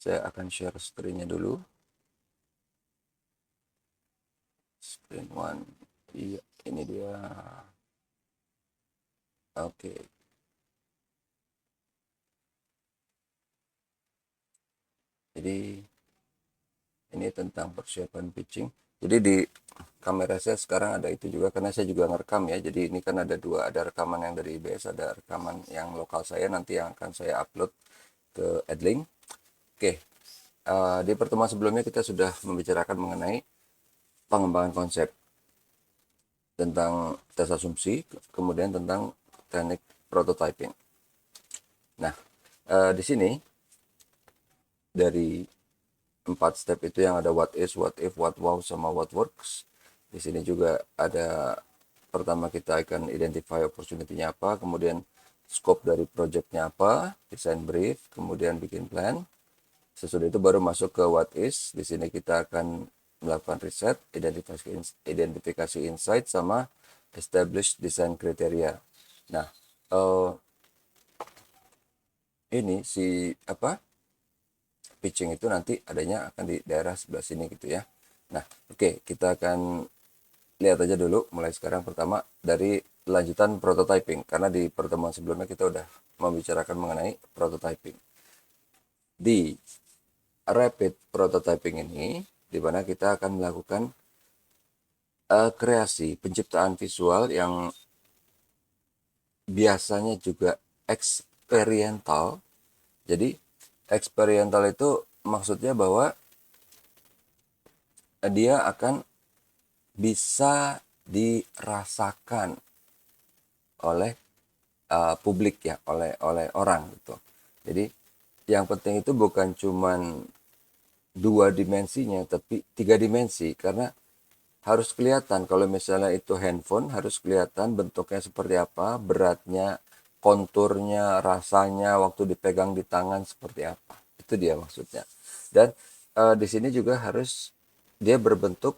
Saya akan share screen-nya dulu. Screen one. Iya, ini dia. Oke. Jadi ini tentang persiapan pitching. Jadi di kamera saya sekarang ada itu juga karena saya juga ngerekam ya. Jadi ini kan ada dua, ada rekaman yang dari IBS, ada rekaman yang lokal saya nanti yang akan saya upload ke Adlink. Oke. Di pertemuan sebelumnya kita sudah membicarakan mengenai pengembangan konsep tentang tes asumsi, kemudian tentang teknik prototyping. Nah, di sini dari 4 step itu yang ada what is, what if, what wow, sama what works. Di sini juga ada pertama kita akan identify opportunity-nya apa, kemudian scope dari project-nya apa, design brief, kemudian bikin plan. Sesudah itu baru masuk ke what is. Di sini kita akan melakukan riset, identifikasi insight, sama establish design criteria. Nah, ini si pitching itu nanti adanya akan di daerah sebelah sini gitu ya. Nah, oke, kita akan lihat aja dulu mulai sekarang. Pertama dari lanjutan prototyping, karena di pertemuan sebelumnya kita udah membicarakan mengenai prototyping. Di rapid prototyping ini, di mana kita akan melakukan kreasi penciptaan visual yang biasanya juga eksperimental. Jadi eksperimental itu maksudnya bahwa dia akan bisa dirasakan oleh publik ya, oleh orang gitu. Jadi yang penting itu bukan cuman 2 dimensinya, tapi 3 dimensi, karena harus kelihatan. Kalau misalnya itu handphone, harus kelihatan bentuknya seperti apa, beratnya, konturnya, rasanya waktu dipegang di tangan seperti apa. Itu dia maksudnya. Dan di sini juga harus dia berbentuk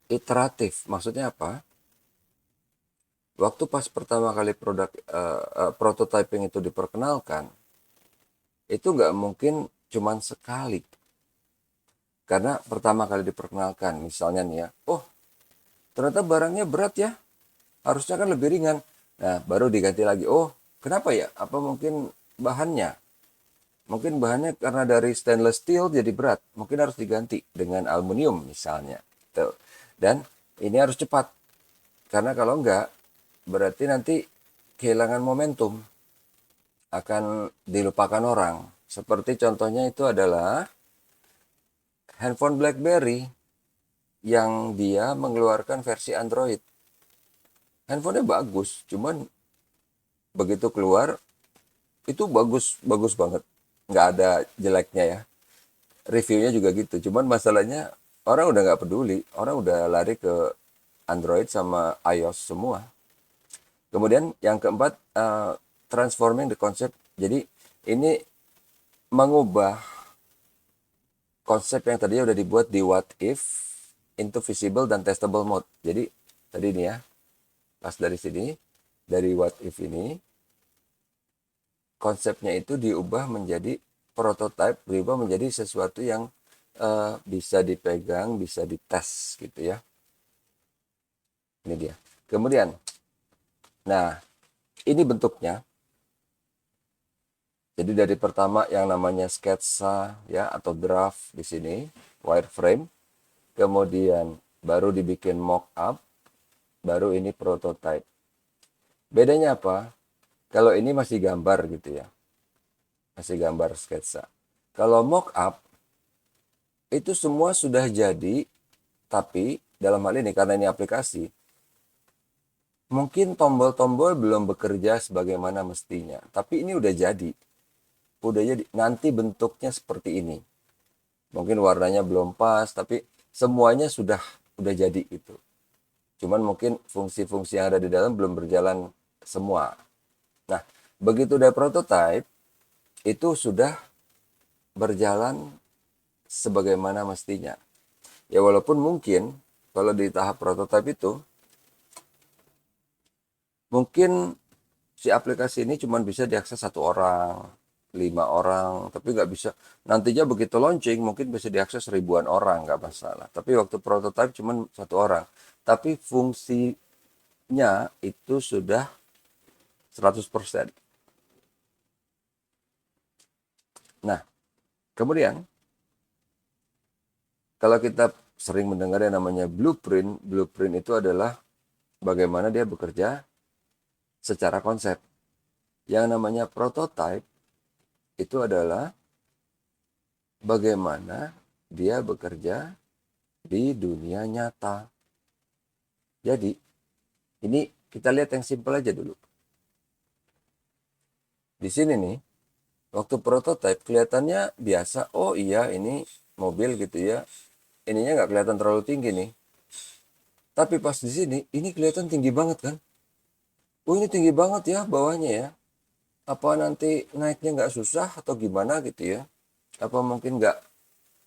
iteratif. Maksudnya apa? Waktu pas pertama kali prototyping itu diperkenalkan, itu nggak mungkin cuman sekali. Karena pertama kali diperkenalkan, misalnya nih ya, oh ternyata barangnya berat ya, harusnya kan lebih ringan. Nah, baru diganti lagi, oh kenapa ya? Apa mungkin bahannya? Mungkin bahannya karena dari stainless steel jadi berat, mungkin harus diganti dengan aluminium misalnya. Tuh. Dan ini harus cepat, karena kalau enggak, berarti nanti kehilangan momentum, akan dilupakan orang. Seperti contohnya itu adalah handphone BlackBerry yang dia mengeluarkan versi Android. Handphonenya bagus, cuman begitu keluar itu bagus bagus banget, nggak ada jeleknya ya. Reviewnya juga gitu. Cuman masalahnya orang udah nggak peduli, orang udah lari ke Android sama iOS semua. Kemudian yang keempat, transforming the concept. Jadi ini mengubah konsep yang tadinya udah dibuat di what if into visible dan testable mode. Jadi tadi ini ya, pas dari sini, dari what if ini, konsepnya itu diubah menjadi prototype, berubah menjadi sesuatu yang bisa dipegang, bisa dites gitu ya. Ini dia. Kemudian, nah ini bentuknya. Jadi dari pertama yang namanya sketsa ya atau draft di sini, wireframe, kemudian baru dibikin mock up, baru ini prototype. Bedanya apa? Kalau ini masih gambar gitu ya, masih gambar sketsa. Kalau mock up itu semua sudah jadi, tapi dalam hal ini karena ini aplikasi, mungkin tombol-tombol belum bekerja sebagaimana mestinya, tapi ini udah jadi. Udah jadi, nanti bentuknya seperti ini. Mungkin warnanya belum pas, tapi semuanya udah jadi itu. Cuman mungkin fungsi-fungsi yang ada di dalam belum berjalan semua. Nah, begitu udah prototype, itu sudah berjalan sebagaimana mestinya. Ya walaupun mungkin kalau di tahap prototype itu, mungkin si aplikasi ini cuma bisa diakses 1 orang. 5 orang, tapi nggak bisa. Nantinya begitu launching mungkin bisa diakses ribuan orang, nggak masalah. Tapi waktu prototype cuma 1 orang. Tapi fungsinya itu sudah 100%. Nah, kemudian kalau kita sering mendengar yang namanya blueprint, blueprint itu adalah bagaimana dia bekerja secara konsep. Yang namanya prototype itu adalah bagaimana dia bekerja di dunia nyata. Jadi, ini kita lihat yang simpel aja dulu. Di sini nih, waktu prototype kelihatannya biasa. Oh iya, ini mobil gitu ya. Ininya nggak kelihatan terlalu tinggi nih. Tapi pas di sini, ini kelihatan tinggi banget kan? Oh ini tinggi banget ya bawahnya ya. Apa nanti naiknya nggak susah atau gimana gitu ya? Apa mungkin nggak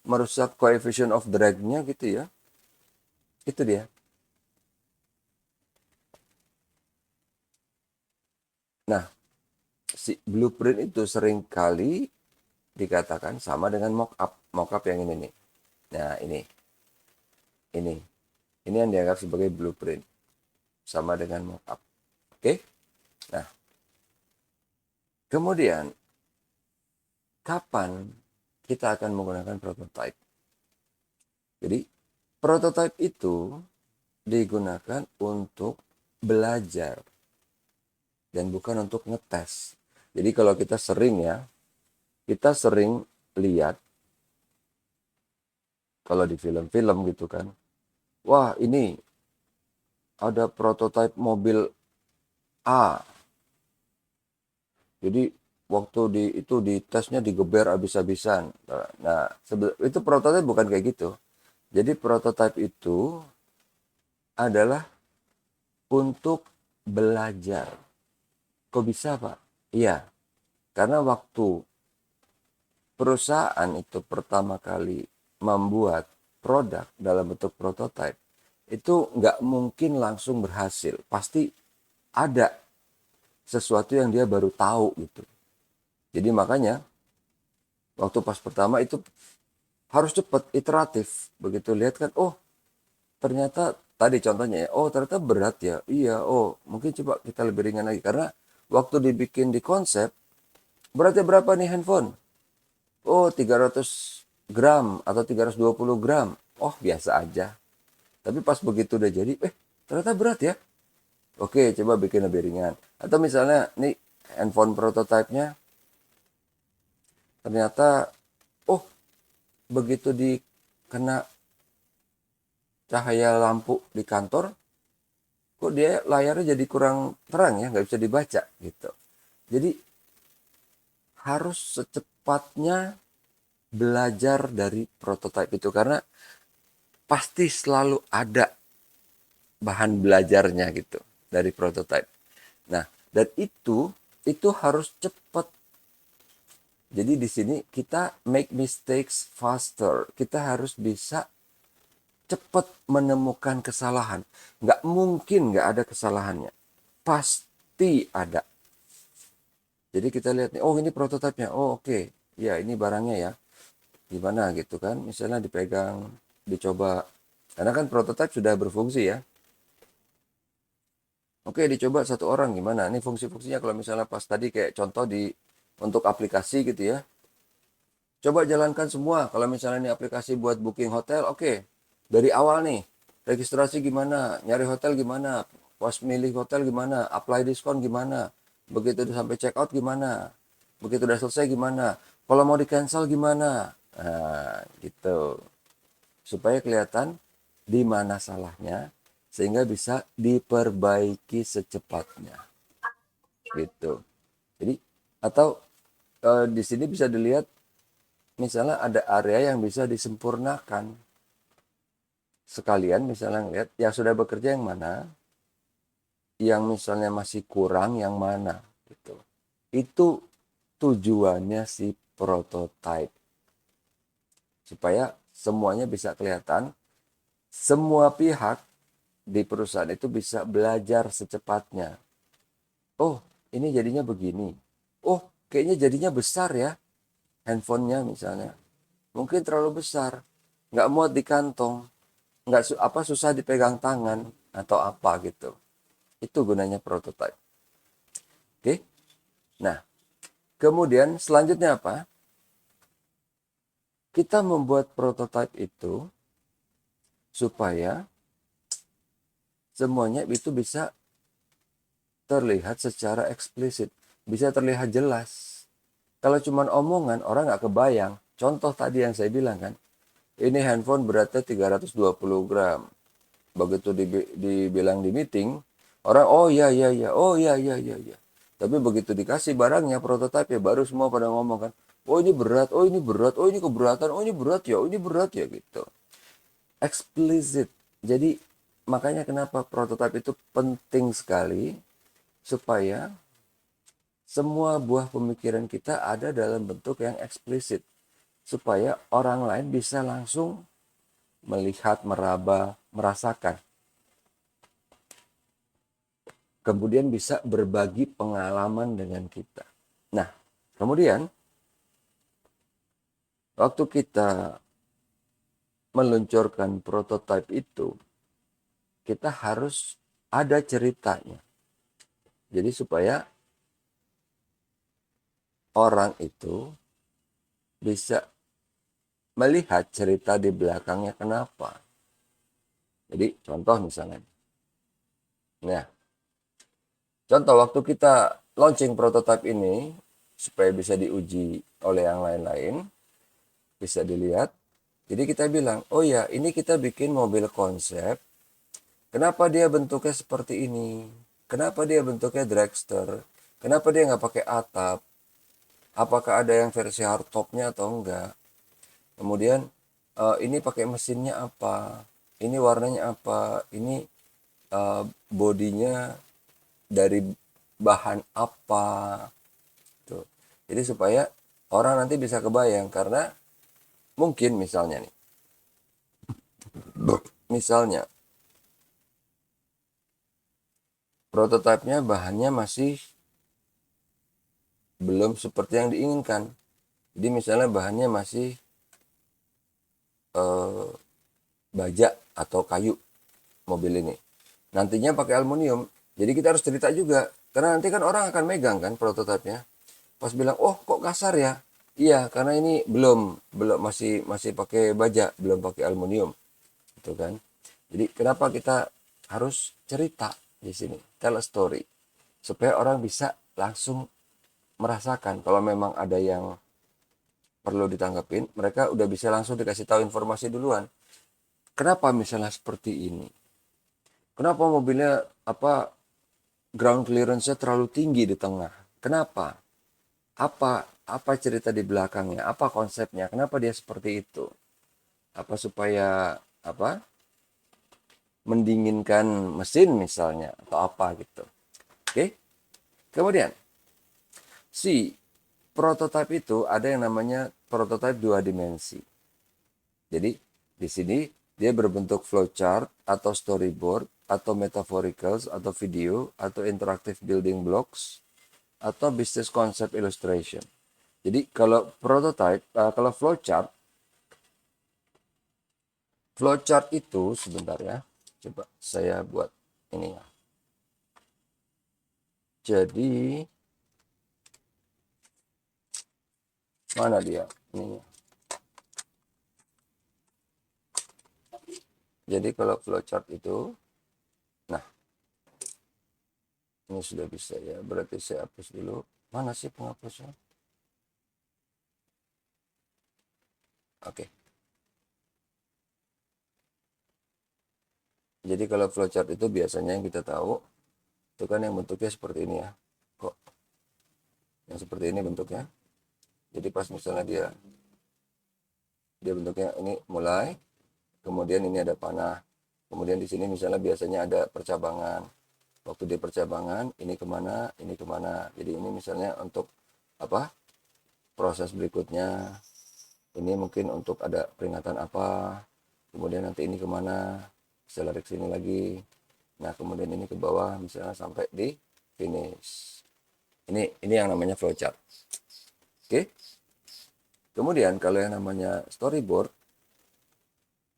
merusak coefficient of drag-nya gitu ya? Itu dia. Nah, si blueprint itu sering kali dikatakan sama dengan mock-up. Mock-up yang ini nih. Nah, ini. Ini. Ini yang dianggap sebagai blueprint. Sama dengan mock-up. Oke? Nah, kemudian kapan kita akan menggunakan prototype? Jadi, prototype itu digunakan untuk belajar dan bukan untuk ngetes. Jadi kalau kita sering lihat kalau di film-film gitu kan, wah ini ada prototipe mobil A. Jadi waktu di tesnya digeber habis-habisan. Nah, itu prototipe bukan kayak gitu. Jadi prototipe itu adalah untuk belajar. Kok bisa, Pak? Iya, karena waktu perusahaan itu pertama kali membuat produk dalam bentuk prototipe, itu nggak mungkin langsung berhasil. Pasti ada sesuatu yang dia baru tahu gitu. Jadi makanya waktu pas pertama itu harus cepat, iteratif. Begitu lihat kan, oh ternyata tadi contohnya ya, oh ternyata berat ya. Iya, oh mungkin coba kita lebih ringan lagi. Karena waktu dibikin di konsep, beratnya berapa nih handphone? Oh 300 gram atau 320 gram. Oh biasa aja. Tapi pas begitu udah jadi, ternyata berat ya. Oke, coba bikin lebih ringan. Atau misalnya nih handphone prototipenya ternyata, oh begitu dikena cahaya lampu di kantor, kok dia layarnya jadi kurang terang ya, nggak bisa dibaca gitu. Jadi harus secepatnya belajar dari prototipe itu karena pasti selalu ada bahan belajarnya gitu dari prototipe. Nah, dan itu harus cepat. Jadi di sini kita make mistakes faster. Kita harus bisa cepat menemukan kesalahan. Nggak mungkin nggak ada kesalahannya. Pasti ada. Jadi kita lihat nih, oh ini prototipenya. Oh oke. Ya ini barangnya ya. Gimana gitu kan. Misalnya dipegang, dicoba. Karena kan prototipe sudah berfungsi ya. Oke, dicoba 1 orang gimana? Ini fungsi-fungsinya kalau misalnya pas tadi kayak contoh untuk aplikasi gitu ya. Coba jalankan semua. Kalau misalnya ini aplikasi buat booking hotel, oke. Dari awal nih, registrasi gimana, nyari hotel gimana, pas milih hotel gimana, apply diskon gimana, begitu udah sampai check out gimana, begitu udah selesai gimana, kalau mau di cancel gimana. Nah, gitu. Supaya kelihatan di mana salahnya, sehingga bisa diperbaiki secepatnya. Gitu. Jadi, atau di sini bisa dilihat misalnya ada area yang bisa disempurnakan. Sekalian misalnya lihat yang sudah bekerja yang mana, yang misalnya masih kurang yang mana gitu. Itu tujuannya si prototype. Supaya semuanya bisa kelihatan, semua pihak di perusahaan itu bisa belajar secepatnya. Oh, ini jadinya begini. Oh, kayaknya jadinya besar ya handphonenya misalnya. Mungkin terlalu besar, nggak muat di kantong, nggak susah dipegang tangan atau apa gitu. Itu gunanya prototype. Oke. Nah, kemudian selanjutnya apa? Kita membuat prototype itu supaya semuanya itu bisa terlihat secara eksplisit, bisa terlihat jelas. Kalau cuma omongan, orang nggak kebayang. Contoh tadi yang saya bilang kan, ini handphone beratnya 320 gram. Begitu dibilang di meeting, orang, oh iya, iya, iya, oh iya, iya, iya, iya. Tapi begitu dikasih barangnya, prototipe ya, baru semua pada ngomong kan, oh ini berat, oh ini berat, oh ini keberatan, oh ini berat ya, oh ini berat ya, gitu. Explicit. Jadi, makanya kenapa prototipe itu penting sekali, supaya semua buah pemikiran kita ada dalam bentuk yang eksplisit. Supaya orang lain bisa langsung melihat, meraba, merasakan. Kemudian bisa berbagi pengalaman dengan kita. Nah, kemudian waktu kita meluncurkan prototipe itu, kita harus ada ceritanya. Jadi supaya orang itu bisa melihat cerita di belakangnya kenapa. Jadi contoh misalnya. Nah, contoh waktu kita launching prototipe ini, supaya bisa diuji oleh yang lain-lain, bisa dilihat. Jadi kita bilang, oh ya ini kita bikin mobil konsep. Kenapa dia bentuknya seperti ini? Kenapa dia bentuknya dragster? Kenapa dia nggak pakai atap? Apakah ada yang versi hardtopnya atau enggak? Kemudian ini pakai mesinnya apa? Ini warnanya apa? Ini bodinya dari bahan apa? Tuh. Jadi supaya orang nanti bisa kebayang, karena mungkin misalnya nih, misalnya prototipenya bahannya masih belum seperti yang diinginkan. Jadi misalnya bahannya masih baja atau kayu mobil ini. Nantinya pakai aluminium. Jadi kita harus cerita juga. Karena nanti kan orang akan megang kan prototipenya. Pas bilang, oh kok kasar ya? Iya, karena ini belum masih pakai baja, belum pakai aluminium. Gitu kan. Jadi kenapa kita harus cerita di sini, tell a story, supaya orang bisa langsung merasakan. Kalau memang ada yang perlu ditanggapin, mereka udah bisa langsung dikasih tahu informasi duluan. Kenapa misalnya seperti ini? Kenapa mobilnya ground clearance-nya terlalu tinggi di tengah? Kenapa? Apa cerita di belakangnya? Apa konsepnya? Kenapa dia seperti itu? Apa supaya mendinginkan mesin misalnya atau apa gitu. Oke? Kemudian si prototipe itu ada yang namanya prototipe 2 dimensi. Jadi di sini dia berbentuk flowchart atau storyboard atau metaphoricals atau video atau interactive building blocks atau business concept illustration. Jadi kalau prototype, kalau flowchart itu sebentar ya. Coba saya buat ini ya. Jadi mana dia? Ini. Jadi kalau flowchart itu, nah ini sudah bisa ya. Berarti saya hapus dulu. Mana sih penghapusnya? Oke. Jadi kalau flowchart itu biasanya yang kita tahu itu kan yang bentuknya seperti ini ya. Kok yang seperti ini bentuknya? Jadi pas misalnya dia bentuknya ini mulai, kemudian ini ada panah, kemudian di sini misalnya biasanya ada percabangan. Waktu di percabangan ini kemana, jadi ini misalnya untuk proses berikutnya, ini mungkin untuk ada peringatan apa, kemudian nanti ini kemana, bisa lari ke sini lagi, nah kemudian ini ke bawah misalnya sampai di finish. Ini yang namanya flowchart. Oke. Kemudian kalau yang namanya storyboard,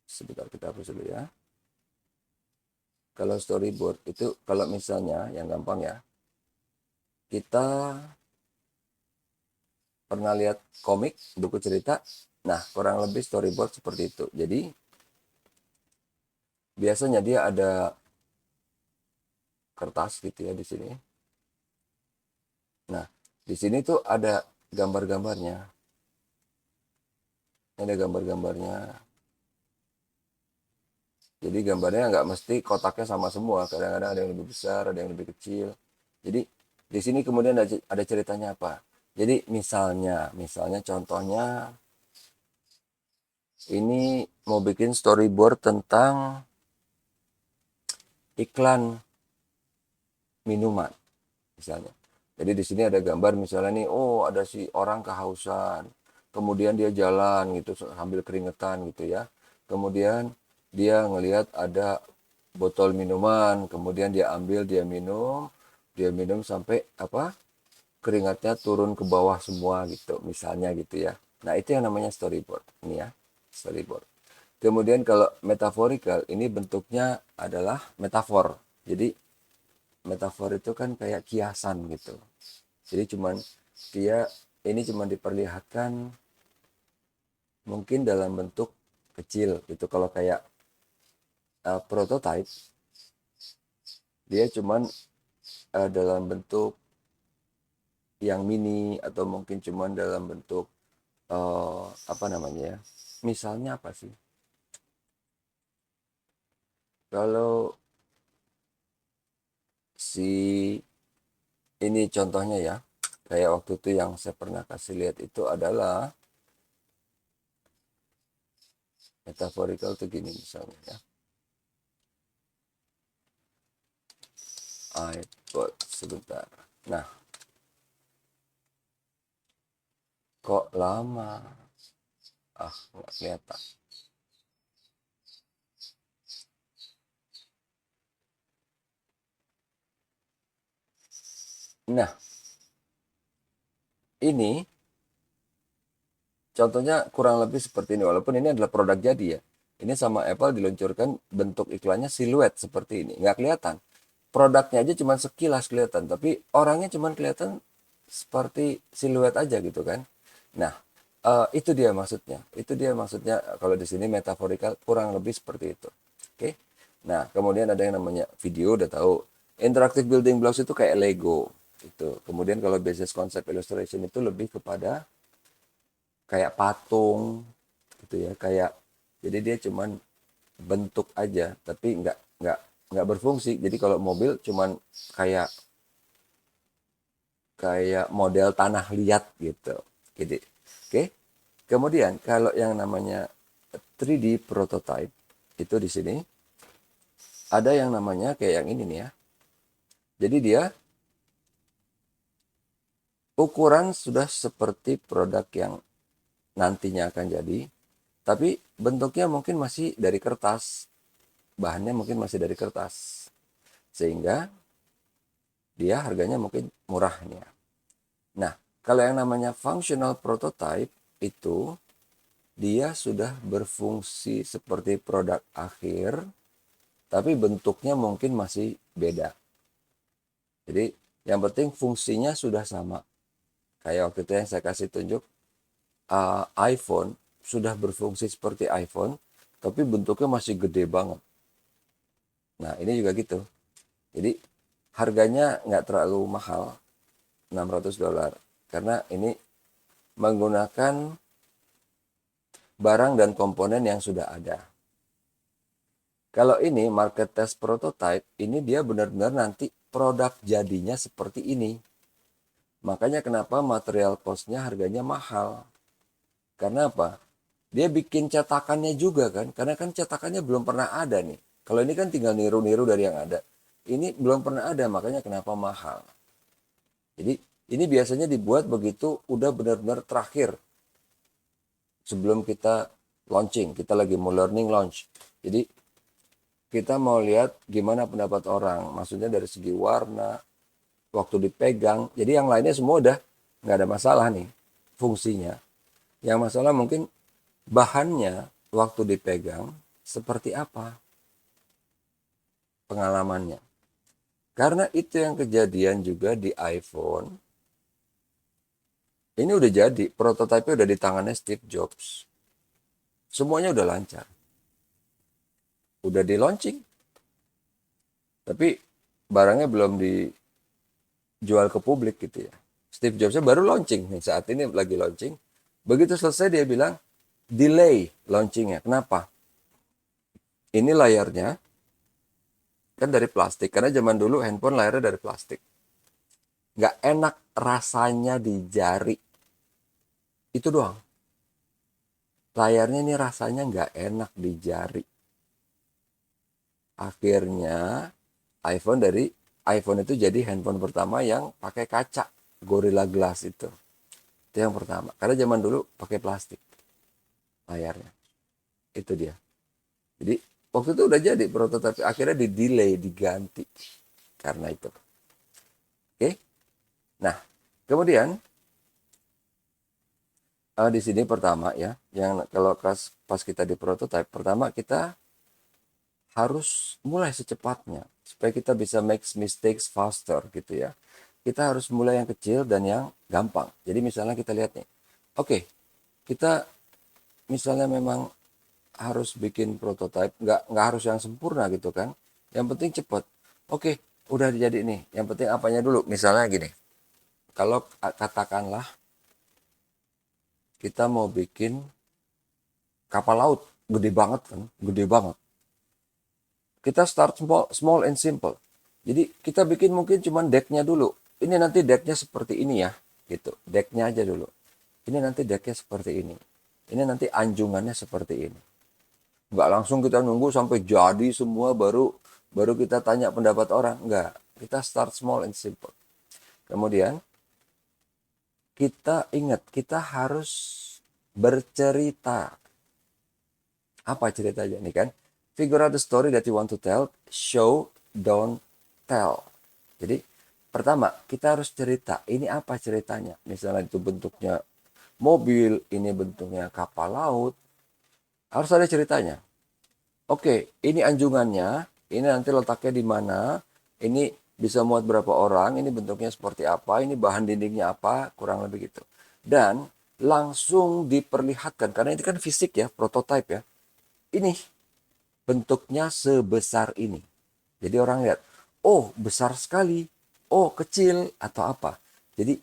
sebentar kita hapus dulu ya. Kalau storyboard itu kalau misalnya yang gampang ya, kita pernah lihat komik, buku cerita, nah kurang lebih storyboard seperti itu. Jadi biasanya dia ada kertas gitu ya di sini. Nah, di sini tuh ada gambar-gambarnya. Ada gambar-gambarnya. Jadi gambarnya nggak mesti kotaknya sama semua. Kadang-kadang ada yang lebih besar, ada yang lebih kecil. Jadi di sini kemudian ada ceritanya apa? Jadi misalnya contohnya ini mau bikin storyboard tentang iklan minuman misalnya. Jadi di sini ada gambar misalnya nih, oh ada si orang kehausan, kemudian dia jalan gitu sambil keringetan gitu ya. Kemudian dia ngelihat ada botol minuman, kemudian dia ambil, dia minum sampai apa? Keringatnya turun ke bawah semua gitu, misalnya gitu ya. Nah, itu yang namanya storyboard. Ini ya, storyboard. Kemudian kalau metaphorical, ini bentuknya adalah metafor. Jadi metafor itu kan kayak kiasan gitu. Jadi dia ini cuman diperlihatkan mungkin dalam bentuk kecil gitu. Kalau kayak prototype, dia cuman dalam bentuk yang mini atau mungkin cuman dalam bentuk apa namanya ya? Misalnya apa sih? Kalau si ini contohnya ya, kayak waktu itu yang saya pernah kasih lihat itu adalah metaphorical tuh gini misalnya ya. iPod sebentar. Nah, kok lama? Ah, nggak kelihatan. Nah, ini contohnya kurang lebih seperti ini. Walaupun ini adalah produk jadi ya. Ini sama Apple diluncurkan bentuk iklannya siluet seperti ini. Nggak kelihatan. Produknya aja cuma sekilas kelihatan. Tapi orangnya cuma kelihatan seperti siluet aja gitu kan. Nah, itu dia maksudnya. Itu dia maksudnya kalau di sini metaforikal kurang lebih seperti itu. Oke. Nah, kemudian ada yang namanya video, udah tahu. Interactive building blocks itu kayak Lego itu. Kemudian kalau business concept illustration itu lebih kepada kayak patung gitu ya, kayak jadi dia cuman bentuk aja tapi nggak berfungsi. Jadi kalau mobil cuman kayak kayak model tanah liat gitu. Jadi oke. Kemudian kalau yang namanya 3D prototype itu di sini ada yang namanya kayak yang ini nih ya. Jadi dia ukuran sudah seperti produk yang nantinya akan jadi, tapi bentuknya mungkin masih dari kertas, bahannya mungkin masih dari kertas, sehingga dia harganya mungkin murahnya. Nah, kalau yang namanya functional prototype itu dia sudah berfungsi seperti produk akhir, tapi bentuknya mungkin masih beda. Jadi yang penting fungsinya sudah sama. Kayak waktu itu yang saya kasih tunjuk, iPhone sudah berfungsi seperti iPhone, tapi bentuknya masih gede banget. Nah, ini juga gitu. Jadi harganya nggak terlalu mahal, $600, karena ini menggunakan barang dan komponen yang sudah ada. Kalau ini market test prototype, ini dia benar-benar nanti produk jadinya seperti ini. Makanya kenapa material cost-nya harganya mahal. Karena apa? Dia bikin cetakannya juga kan, karena kan cetakannya belum pernah ada nih. Kalau ini kan tinggal niru-niru dari yang ada. Ini belum pernah ada, makanya kenapa mahal. Jadi ini biasanya dibuat begitu udah benar-benar terakhir. Sebelum kita launching, kita lagi mau learning launch. Jadi kita mau lihat gimana pendapat orang. Maksudnya dari segi warna, waktu dipegang. Jadi yang lainnya semua udah nggak ada masalah nih fungsinya. Yang masalah mungkin bahannya waktu dipegang seperti apa pengalamannya. Karena itu yang kejadian juga di iPhone. Ini udah jadi, prototipe udah di tangannya Steve Jobs. Semuanya udah lancar. Udah di launching. Tapi barangnya belum dijual ke publik gitu ya. Steve Jobsnya baru launching nih, saat ini lagi launching. Begitu selesai dia bilang, delay launchingnya. Kenapa? Ini layarnya kan dari plastik. Karena zaman dulu handphone layarnya dari plastik. Nggak enak rasanya di jari. Itu doang. Layarnya ini rasanya nggak enak di jari. Akhirnya iPhone itu jadi handphone pertama yang pakai kaca Gorilla Glass itu. Itu yang pertama. Karena zaman dulu pakai plastik layarnya. Itu dia. Jadi waktu itu udah jadi prototipe, akhirnya di delay, diganti karena itu. Oke. Nah, kemudian di sini pertama ya, yang kalau pas kita di prototipe, pertama kita harus mulai secepatnya supaya kita bisa make mistakes faster gitu ya. Kita harus mulai yang kecil dan yang gampang. Jadi misalnya kita lihat nih, oke, kita misalnya memang harus bikin prototipe, nggak harus yang sempurna gitu kan. Yang penting cepat. Oke, udah jadi nih. Yang penting apanya dulu. Misalnya gini, kalau katakanlah kita mau bikin kapal laut, gede banget kan, gede banget. Kita start small and simple. Jadi kita bikin mungkin cuma decknya dulu. Ini nanti decknya seperti ini ya, gitu. Decknya aja dulu. Ini nanti decknya seperti ini. Ini nanti anjungannya seperti ini. Nggak langsung kita nunggu sampai jadi semua baru kita tanya pendapat orang. Nggak. Kita start small and simple. Kemudian kita ingat, kita harus bercerita. Apa ceritanya nih kan? Figure out the story that you want to tell. Show, don't tell. Jadi pertama kita harus cerita. Ini apa ceritanya? Misalnya itu bentuknya mobil, ini bentuknya kapal laut. Harus ada ceritanya. Oke, ini anjungannya. Ini nanti letaknya di mana. Ini bisa muat berapa orang. Ini bentuknya seperti apa. Ini bahan dindingnya apa. Kurang lebih gitu. Dan langsung diperlihatkan. Karena ini kan fisik ya, prototipe ya. Ini bentuknya sebesar ini. Jadi orang lihat, oh besar sekali, oh kecil, atau apa. Jadi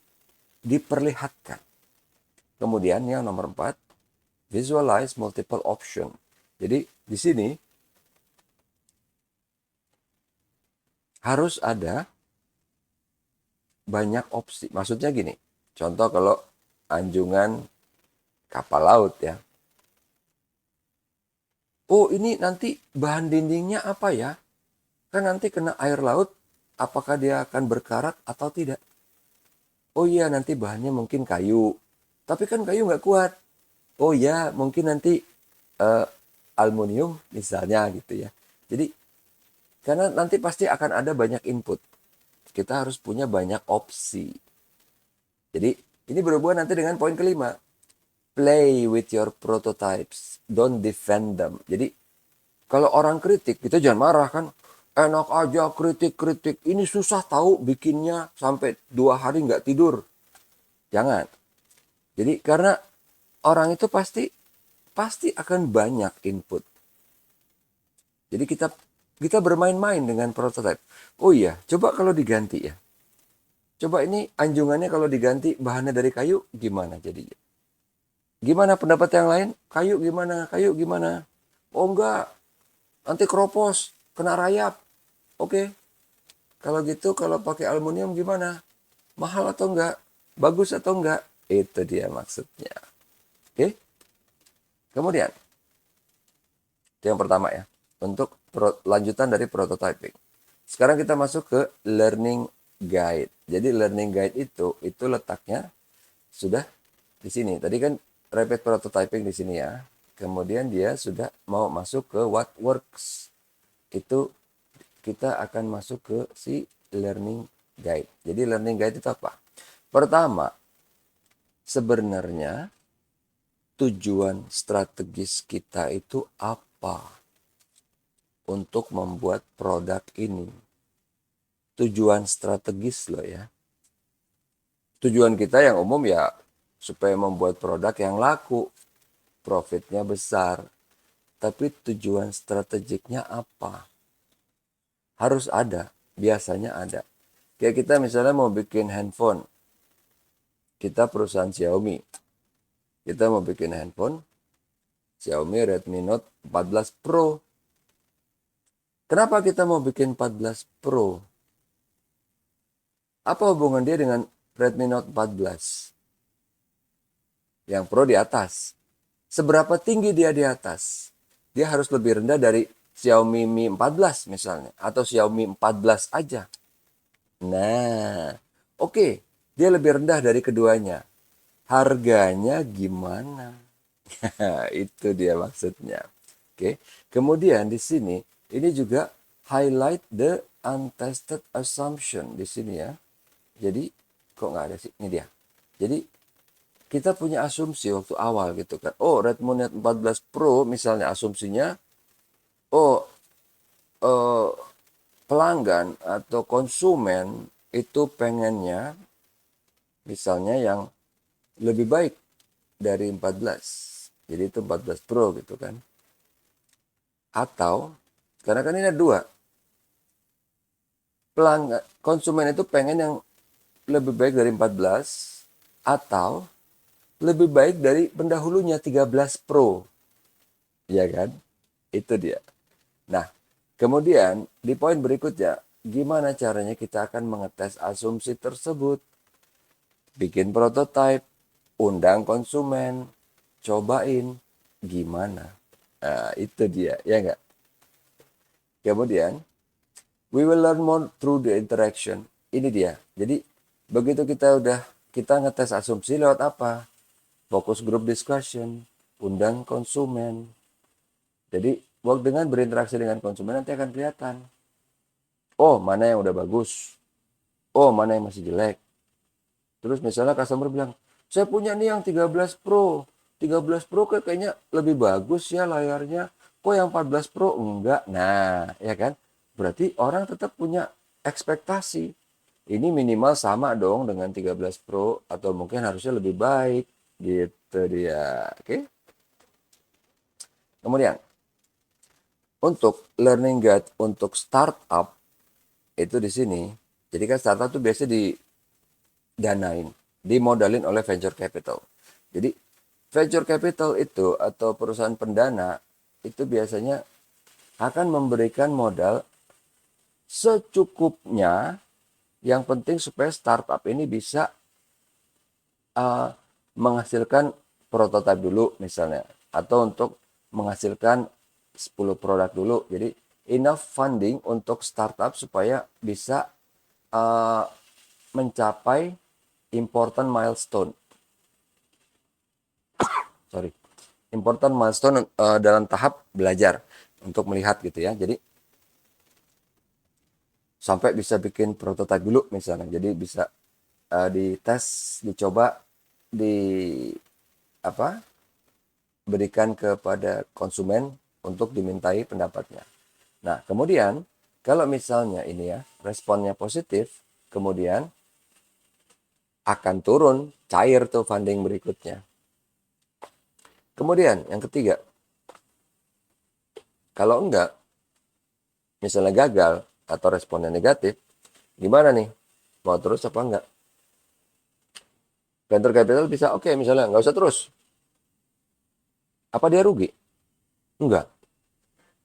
diperlihatkan. Kemudian yang nomor 4, visualize multiple option. Jadi di sini harus ada banyak opsi. Maksudnya gini, contoh kalau anjungan kapal laut ya. Oh ini nanti bahan dindingnya apa ya? Kan nanti kena air laut, apakah dia akan berkarat atau tidak? Oh iya nanti bahannya mungkin kayu. Tapi kan kayu nggak kuat. Oh iya mungkin nanti uh, aluminium misalnya gitu ya. Jadi karena nanti pasti akan ada banyak input. Kita harus punya banyak opsi. Jadi ini berhubungan nanti dengan poin kelima. Play with your prototypes. Don't defend them. Jadi kalau orang kritik, kita jangan marah kan. Enak aja kritik-kritik. Ini susah tahu bikinnya sampai 2 hari nggak tidur. Jangan. Jadi karena orang itu pasti akan banyak input. Jadi kita bermain-main dengan prototype. Oh iya, coba kalau diganti ya. Coba ini anjungannya kalau diganti bahannya dari kayu gimana jadinya? Gimana pendapat yang lain? Kayu gimana? Kayu gimana? Oh enggak, nanti keropos, kena rayap. Oke. Kalau gitu kalau pakai aluminium gimana? Mahal atau enggak? Bagus atau enggak? Itu dia maksudnya. Oke. Kemudian itu yang pertama ya. Untuk lanjutan dari prototyping. Sekarang kita masuk ke learning guide. Jadi learning guide itu letaknya sudah di sini. Tadi kan rapid prototyping di sini ya. Kemudian dia sudah mau masuk ke what works. Itu kita akan masuk ke si learning guide. Jadi learning guide itu apa? Pertama, sebenarnya tujuan strategis kita itu apa untuk membuat produk ini. Tujuan strategis loh ya. Tujuan kita yang umum ya supaya membuat produk yang laku, profitnya besar. Tapi tujuan strategiknya apa? Harus ada, biasanya ada. Kayak kita misalnya mau bikin handphone, kita perusahaan Xiaomi. Kita mau bikin handphone, Xiaomi Redmi Note 14 Pro. Kenapa kita mau bikin 14 Pro? Apa hubungan dia dengan Redmi Note 14? Yang Pro di atas. Seberapa tinggi dia di atas? Dia harus lebih rendah dari Xiaomi Mi 14 misalnya. Atau Xiaomi 14 aja. Nah, oke. Dia lebih rendah dari keduanya. Harganya gimana? Itu dia maksudnya. Oke. Kemudian di sini ini juga highlight the untested assumption di sini ya. Jadi kok nggak ada sih? Ini dia. Jadi kita punya asumsi waktu awal gitu kan. Oh, Redmi Note 14 Pro misalnya asumsinya, oh eh, pelanggan atau konsumen itu pengennya misalnya yang lebih baik dari 14. Jadi itu 14 Pro gitu kan. Atau karena kan ini ada dua. Pelanggan konsumen itu pengen yang lebih baik dari 14 atau lebih baik dari pendahulunya 13 Pro. Ya kan? Itu dia. Nah, kemudian di poin berikutnya, gimana caranya kita akan mengetes asumsi tersebut? Bikin prototype, undang konsumen, cobain, gimana? Nah, itu dia, ya enggak? Kemudian, we will learn more through the interaction. Ini dia. Jadi, begitu kita ngetes asumsi lewat apa? Fokus group discussion, undang konsumen. Jadi, dengan berinteraksi dengan konsumen nanti akan kelihatan. Oh, mana yang udah bagus. Oh, mana yang masih jelek. Terus misalnya customer bilang, saya punya nih yang 13 Pro. 13 Pro kayaknya lebih bagus ya layarnya. Kok yang 14 Pro enggak? Nah, ya kan? Berarti orang tetap punya ekspektasi. Ini minimal sama dong dengan 13 Pro atau mungkin harusnya lebih baik. Gitu dia. Oke. Kemudian, untuk learning guide untuk startup itu di sini. Jadi kan startup tuh biasa didanain, dimodalin oleh venture capital. Jadi venture capital itu atau perusahaan pendana itu biasanya akan memberikan modal secukupnya. Yang penting supaya startup ini bisa menghasilkan prototipe dulu misalnya. Atau untuk menghasilkan 10 produk dulu. Jadi enough funding untuk startup supaya bisa mencapai important milestone. Important milestone dalam tahap belajar untuk melihat gitu ya. Jadi sampai bisa bikin prototipe dulu misalnya. Jadi bisa dites, dicoba, berikan kepada konsumen untuk dimintai pendapatnya. Nah, kemudian kalau misalnya ini ya responnya positif, kemudian akan turun cair tuh funding berikutnya. Kemudian yang ketiga, kalau enggak, misalnya gagal atau responnya negatif, gimana nih? Mau terus apa enggak? Venture capital bisa oke, misalnya nggak usah terus. Apa dia rugi? Enggak.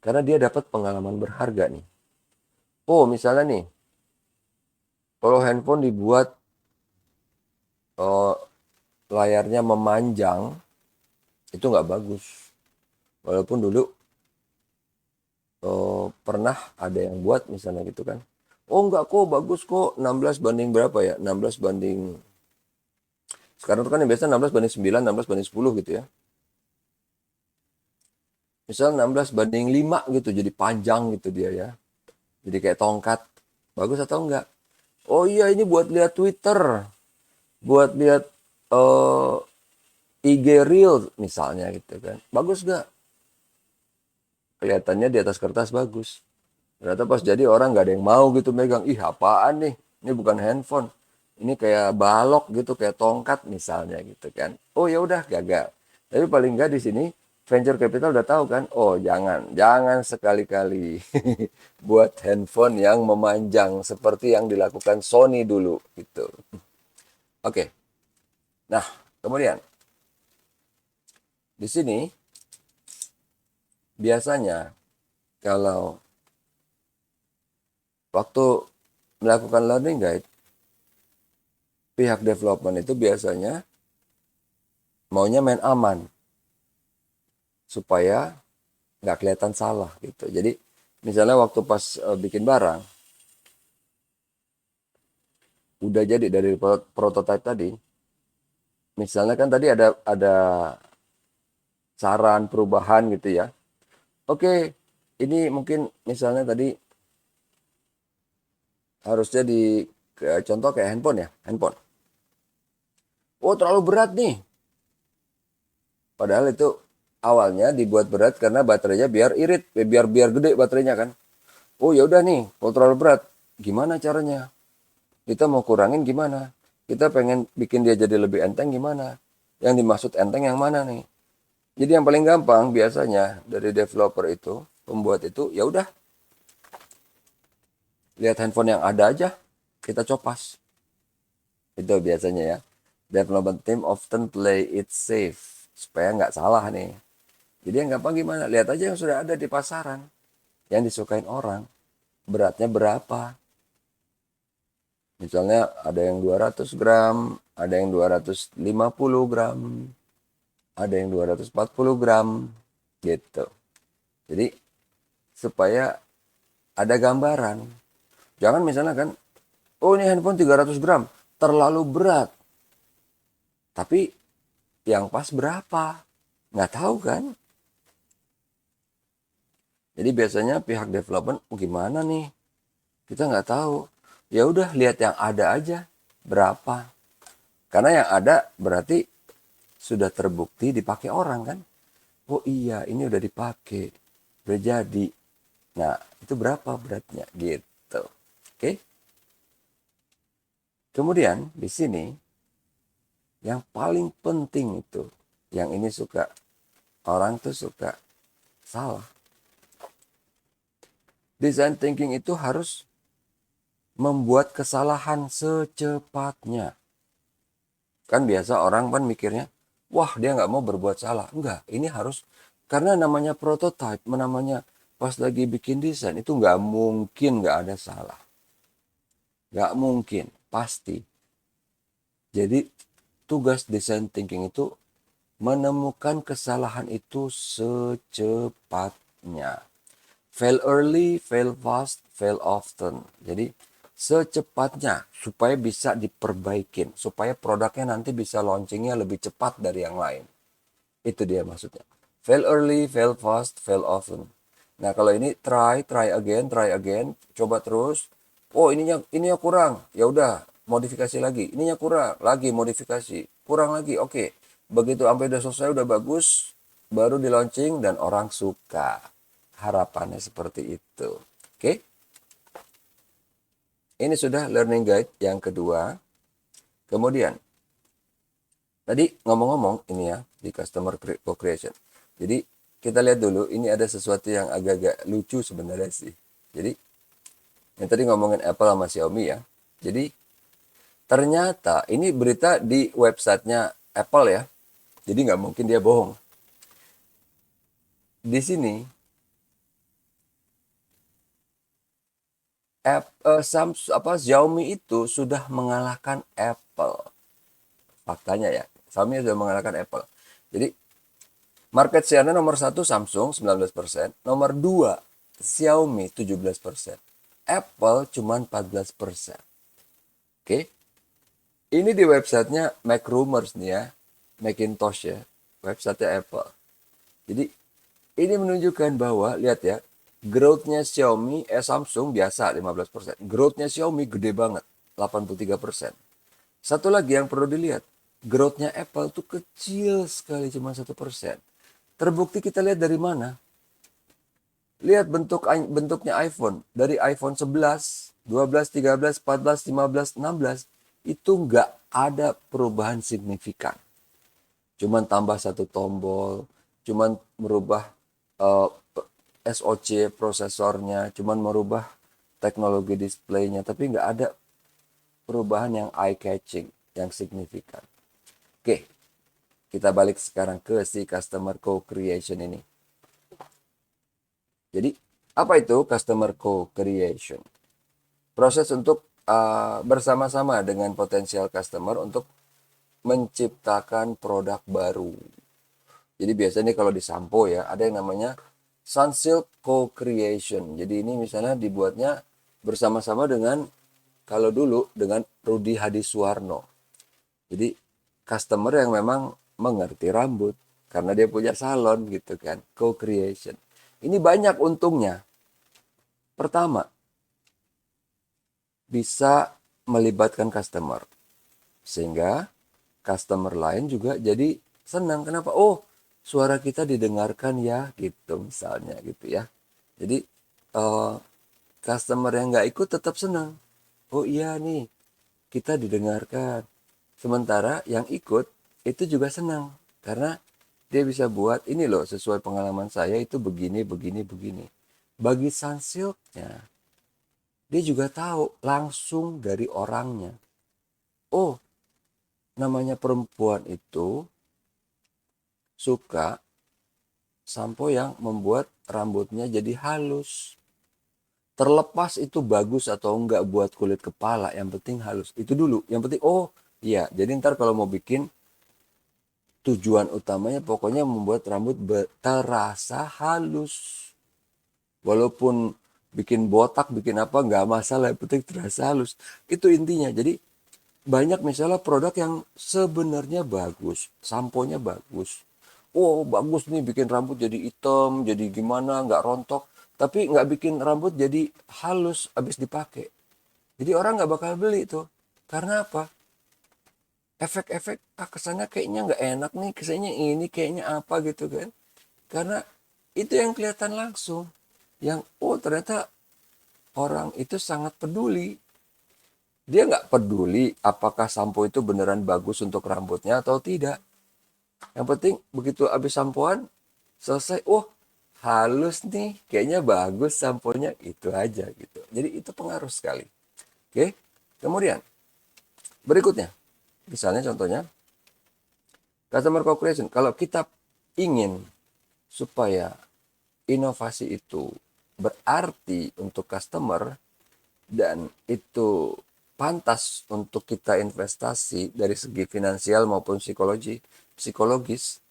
Karena dia dapat pengalaman berharga nih. Oh, misalnya nih, kalau handphone dibuat layarnya memanjang, itu nggak bagus. Walaupun dulu pernah ada yang buat misalnya gitu kan. Oh enggak kok, bagus kok, 16 banding berapa ya? 16 banding, sekarang itu kan yang biasa 16 banding 9, 16 banding 10 gitu ya. Misalnya 16 banding 5 gitu, jadi panjang gitu dia ya. Jadi kayak tongkat. Bagus atau enggak? Oh iya, ini buat lihat Twitter, buat lihat eh, IG Reel misalnya gitu kan. Bagus gak? Kelihatannya di atas kertas bagus. Ternyata pas jadi orang nggak ada yang mau gitu megang. Ih, apaan nih? Ini bukan handphone. Ini kayak balok gitu, kayak tongkat misalnya gitu kan. Oh ya udah, gagal. Tapi paling nggak di sini venture capital udah tahu kan. Oh, jangan sekali-kali buat handphone yang memanjang seperti yang dilakukan Sony dulu gitu. Oke. Nah, kemudian di sini biasanya kalau waktu melakukan learning guide, pihak development itu biasanya maunya main aman supaya nggak kelihatan salah gitu. Jadi misalnya waktu pas bikin barang udah jadi dari prototype tadi, misalnya kan tadi ada saran perubahan gitu ya. Oke, ini mungkin misalnya tadi harusnya contoh kayak handphone ya, handphone. Oh, terlalu berat nih. Padahal itu awalnya dibuat berat karena baterainya biar irit, biar biar gede baterainya kan. Oh ya udah nih, kalau terlalu berat, gimana caranya? Kita mau kurangin gimana? Kita pengen bikin dia jadi lebih enteng gimana? Yang dimaksud enteng yang mana nih? Jadi yang paling gampang biasanya dari developer itu, pembuat itu, ya udah lihat handphone yang ada aja, kita copas. Itu biasanya ya. Development team often play it safe supaya nggak salah nih. Jadi yang gampang gimana? Lihat aja yang sudah ada di pasaran, yang disukain orang, beratnya berapa. Misalnya ada yang 200 gram, ada yang 250 gram, ada yang 240 gram, gitu. Jadi supaya ada gambaran. Jangan misalnya kan, oh ini handphone 300 gram, terlalu berat. Tapi yang pas berapa? Nggak tahu kan? Jadi biasanya pihak development gimana nih? Kita nggak tahu. Ya udah lihat yang ada aja berapa. Karena yang ada berarti sudah terbukti dipakai orang kan? Oh iya, ini udah dipakai, udah jadi. Nah, itu berapa beratnya gitu. Oke. Kemudian di sini yang paling penting itu, yang ini suka orang tuh suka salah. Design thinking itu harus membuat kesalahan secepatnya. Kan biasa orang kan mikirnya, wah dia nggak mau berbuat salah. Enggak, ini harus, karena namanya prototype, namanya pas lagi bikin desain, itu nggak mungkin nggak ada salah. Nggak mungkin, pasti. Jadi tugas design thinking itu menemukan kesalahan itu secepatnya. Fail early, fail fast, fail often. Jadi secepatnya supaya bisa diperbaikin, supaya produknya nanti bisa launchingnya lebih cepat dari yang lain. Itu dia maksudnya. Fail early, fail fast, fail often. Nah kalau ini try again, coba terus. Oh ininya kurang, ya udah modifikasi lagi. Ininya kurang, lagi modifikasi, kurang lagi. Oke, begitu sampai udah selesai udah bagus, baru di launching dan orang suka. Harapannya seperti itu. Oke, ini sudah learning guide yang kedua. Kemudian tadi ngomong-ngomong ini ya di customer co-creation. Jadi kita lihat dulu, ini ada sesuatu yang agak-agak lucu sebenarnya sih. Jadi yang tadi ngomongin Apple sama Xiaomi ya. Jadi ternyata ini berita di websitenya Apple ya. Jadi nggak mungkin dia bohong. Di sini Xiaomi itu sudah mengalahkan Apple. Faktanya ya, Xiaomi sudah mengalahkan Apple. Jadi market share-nya nomor 1 Samsung 19%, nomor 2 Xiaomi 17%. Apple cuma 14%. Oke. Ini di websitenya Mac Rumors nih ya, Macintosh ya, websitenya Apple. Jadi ini menunjukkan bahwa lihat ya, growth-nya Samsung biasa 15%. Growth-nya Xiaomi gede banget, 83%. Satu lagi yang perlu dilihat, growth-nya Apple tuh kecil sekali, cuma 1%. Terbukti kita lihat dari mana? Lihat bentuknya iPhone. Dari iPhone 11, 12, 13, 14, 15, 16, itu nggak ada perubahan signifikan. Cuman tambah satu tombol, cuman merubah uh, SoC prosesornya, cuman merubah teknologi displaynya, tapi nggak ada perubahan yang eye-catching, yang signifikan. Oke, kita balik sekarang ke si customer co-creation ini. Jadi, apa itu customer co-creation? Proses untuk bersama-sama dengan potensial customer untuk menciptakan produk baru. Jadi biasanya kalau di sampo ya, ada yang namanya Sunsilk Co-Creation. Jadi ini misalnya dibuatnya bersama-sama dengan, kalau dulu dengan Rudy Hadisuwarno. Jadi customer yang memang mengerti rambut karena dia punya salon gitu kan, co-creation. Ini banyak untungnya. Pertama, bisa melibatkan customer. Sehingga customer lain juga jadi senang. Kenapa? Oh, suara kita didengarkan ya, gitu misalnya gitu ya. Jadi customer yang nggak ikut tetap senang. Oh iya nih, kita didengarkan. Sementara yang ikut itu juga senang. Karena dia bisa buat, ini loh sesuai pengalaman saya itu begini, begini, begini. Bagi Sunsilknya, dia juga tahu langsung dari orangnya. Oh, namanya perempuan itu suka sampo yang membuat rambutnya jadi halus. Terlepas itu bagus atau enggak buat kulit kepala, yang penting halus. Itu dulu. Yang penting, oh iya, jadi ntar kalau mau bikin, tujuan utamanya pokoknya membuat rambut terasa halus. Walaupun bikin botak, bikin apa, nggak masalah. Yang penting terasa halus. Itu intinya. Jadi banyak misalnya produk yang sebenarnya bagus. Samponya bagus. Oh bagus nih bikin rambut jadi hitam, jadi gimana, nggak rontok. Tapi nggak bikin rambut jadi halus abis dipakai. Jadi orang nggak bakal beli tuh. Karena apa? Efek-efek kesannya kayaknya nggak enak nih, kesannya ini kayaknya apa gitu kan. Karena itu yang kelihatan langsung. Yang oh ternyata orang itu sangat peduli. Dia nggak peduli apakah sampo itu beneran bagus untuk rambutnya atau tidak. Yang penting begitu habis sampoan selesai, oh halus nih, kayaknya bagus samponya, itu aja gitu. Jadi itu pengaruh sekali. Oke, kemudian berikutnya, misalnya contohnya customer co-creation. Kalau kita ingin supaya inovasi itu berarti untuk customer dan itu pantas untuk kita investasi dari segi finansial maupun psikologis,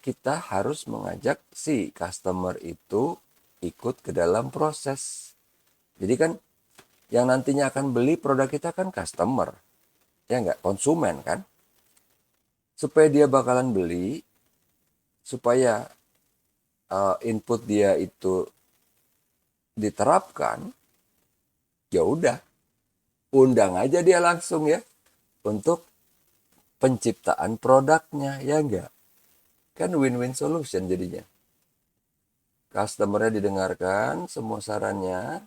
kita harus mengajak si customer itu ikut ke dalam proses. Jadi kan yang nantinya akan beli produk kita kan customer, ya nggak, konsumen kan. Supaya dia bakalan beli, supaya input dia itu diterapkan, ya udah, undang aja dia langsung ya untuk penciptaan produknya, ya enggak? Kan win-win solution jadinya. Customernya didengarkan, semua sarannya,